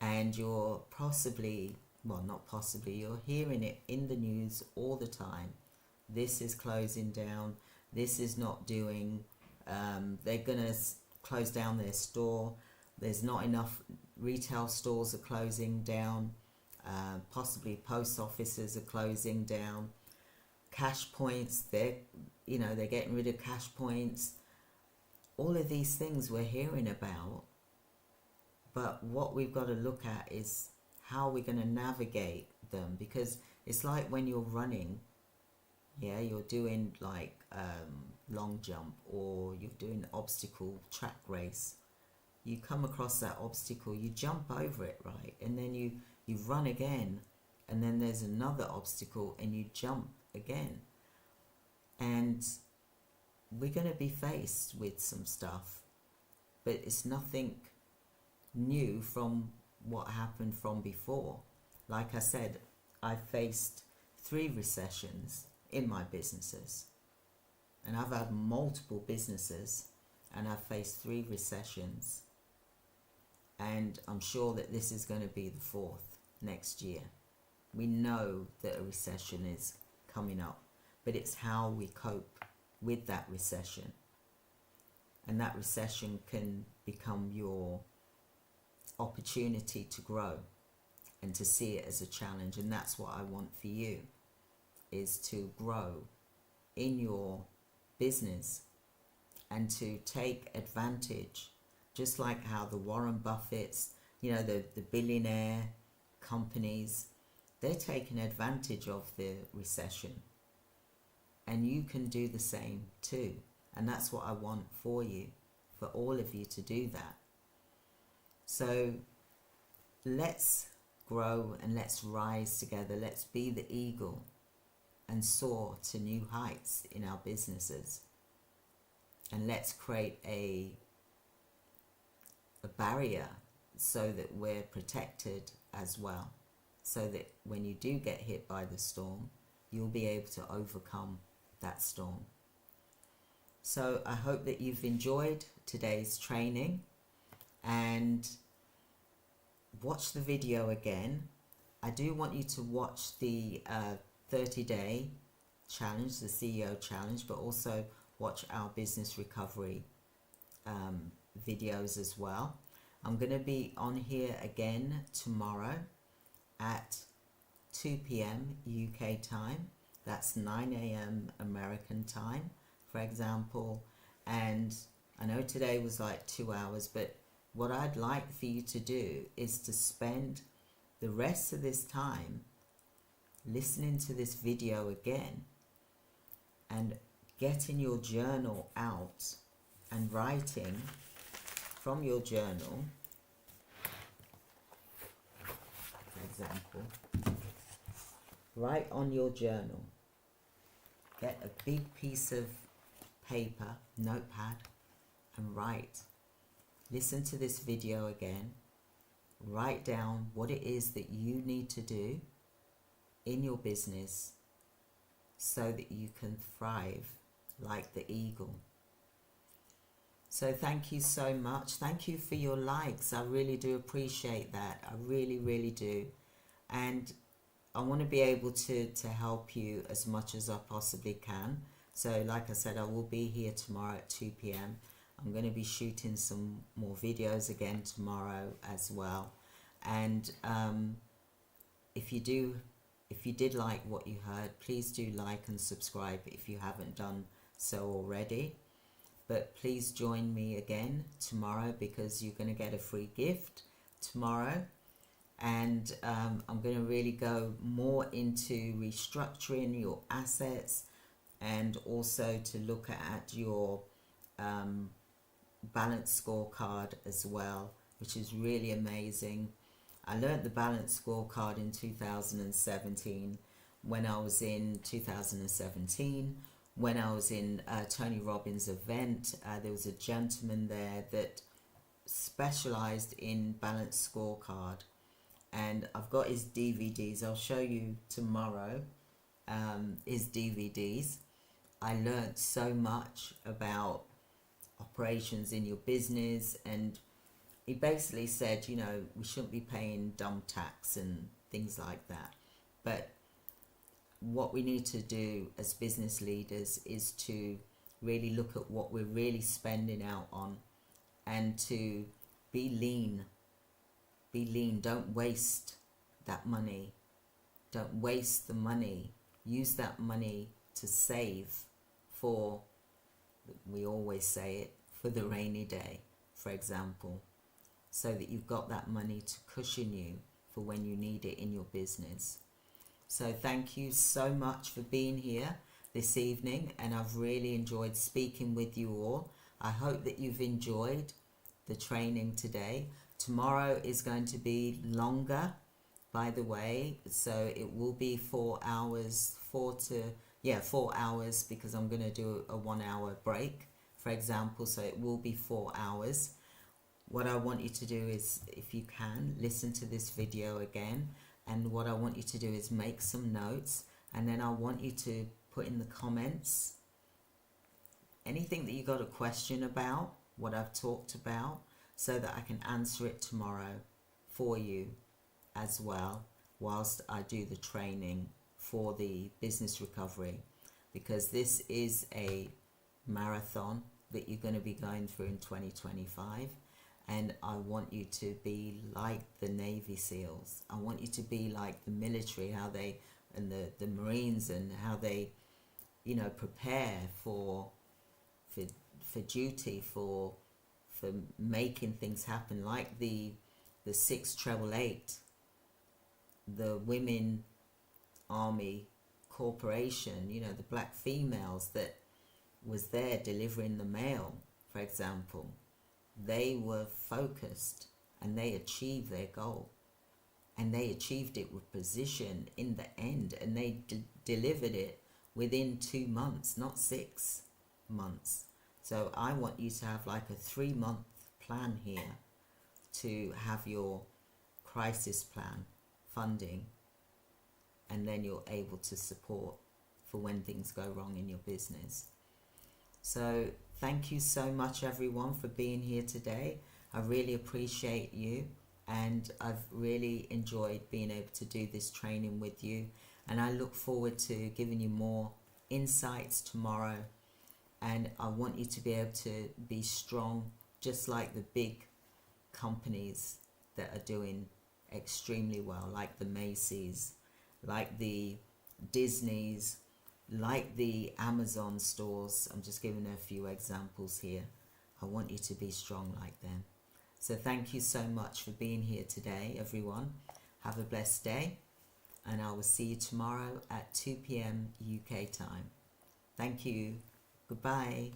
And you're possibly, well, not possibly, you're hearing it in the news all the time. This is closing down, this is not doing, they're going to close down their store, there's not enough, retail stores are closing down, possibly post offices are closing down, cash points, they're getting rid of cash points. All of these things we're hearing about, but what we've got to look at is how we're going to navigate them, because it's like when you're running, yeah, you're doing like long jump, or you're doing an obstacle track race. You come across that obstacle, you jump over it, right? And then you run again, and then there's another obstacle and you jump again. And we're going to be faced with some stuff, but it's nothing new from what happened from before. Like I said, I faced 3 recessions in my businesses, and I've had multiple businesses, and I've faced 3 recessions, and I'm sure that this is going to be the 4th next year. We know that a recession is coming up, but it's how we cope with that recession. And that recession can become your opportunity to grow and to see it as a challenge. And that's what I want for you, is to grow in your business and to take advantage, just like how the Warren Buffetts, the billionaire companies, they're taking advantage of the recession. And you can do the same too. And that's what I want for you, for all of you to do that. So let's grow and let's rise together. Let's be the eagle and soar to new heights in our businesses. And let's create a barrier so that we're protected as well, so that when you do get hit by the storm, you'll be able to overcome that storm. So I hope that you've enjoyed today's training, and watch the video again. I do want you to watch the 30-day challenge, the CEO challenge, but also watch our business recovery videos as well. I'm going to be on here again tomorrow at 2 p.m. UK time. That's 9 a.m. American time, for example. And I know today was like 2 hours, but what I'd like for you to do is to spend the rest of this time listening to this video again and getting your journal out and writing from your journal, for example. Write on your journal. Get a big piece of paper, notepad, and write. Listen to this video again. Write down what it is that you need to do in your business so that you can thrive like the eagle. So thank you so much. Thank you for your likes. I really do appreciate that. I really, really do. And I want to be able to help you as much as I possibly can. So like I said, I will be here tomorrow at 2 p.m. I'm going to be shooting some more videos again tomorrow as well. And if you did like what you heard, please do like and subscribe if you haven't done so already. But please join me again tomorrow, because you're going to get a free gift tomorrow. And I'm going to really go more into restructuring your assets, and also to look at your balance scorecard as well, which is really amazing. I learned the balance scorecard in 2017 when I was in 2017 when I was in Tony Robbins' event. There was a gentleman there that specialized in balance scorecard, and I've got his DVDs. I'll show you tomorrow his DVDs. I learned so much about operations in your business, and he basically said, we shouldn't be paying dumb tax and things like that. But what we need to do as business leaders is to really look at what we're really spending out on, and to be lean. Be lean. Don't waste that money. Don't waste the money. Use that money to save for, we always say it, for the rainy day, for example, so that you've got that money to cushion you for when you need it in your business. So thank you so much for being here. this evening, and I've really enjoyed speaking with you all. I hope that you've enjoyed the training today. Tomorrow is going to be longer, by the way, so it will be 4 hours, 4 hours, because I'm going to do a 1 hour break, for example, so it will be 4 hours. What I want you to do is, if you can, listen to this video again, and what I want you to do is make some notes, and then I want you to put in the comments anything that you got a question about what I've talked about, so that I can answer it tomorrow for you as well, whilst I do the training for the business recovery, because this is a marathon that you're going to be going through in 2025, and I want you to be like the Navy SEALs. I want you to be like the military, how they, and the Marines, and how they, you know, prepare for duty, for making things happen, like the 6888, the Women Army Corporation, you know, the black females that was there delivering the mail, for example. They were focused and they achieved their goal, and they achieved it with precision in the end, and they delivered it within 2 months, not 6 months. So I want you to have like a 3-month plan here to have your crisis plan funding, and then you're able to support for when things go wrong in your business. So thank you so much, everyone, for being here today. I really appreciate you, and I've really enjoyed being able to do this training with you, and I look forward to giving you more insights tomorrow. And I want you to be able to be strong, just like the big companies that are doing extremely well, like the Macy's, like the Disney's, like the Amazon stores. I'm just giving a few examples here. I want you to be strong like them. So thank you so much for being here today, everyone. Have a blessed day, and I will see you tomorrow at 2 p.m. UK time. Thank you. Goodbye.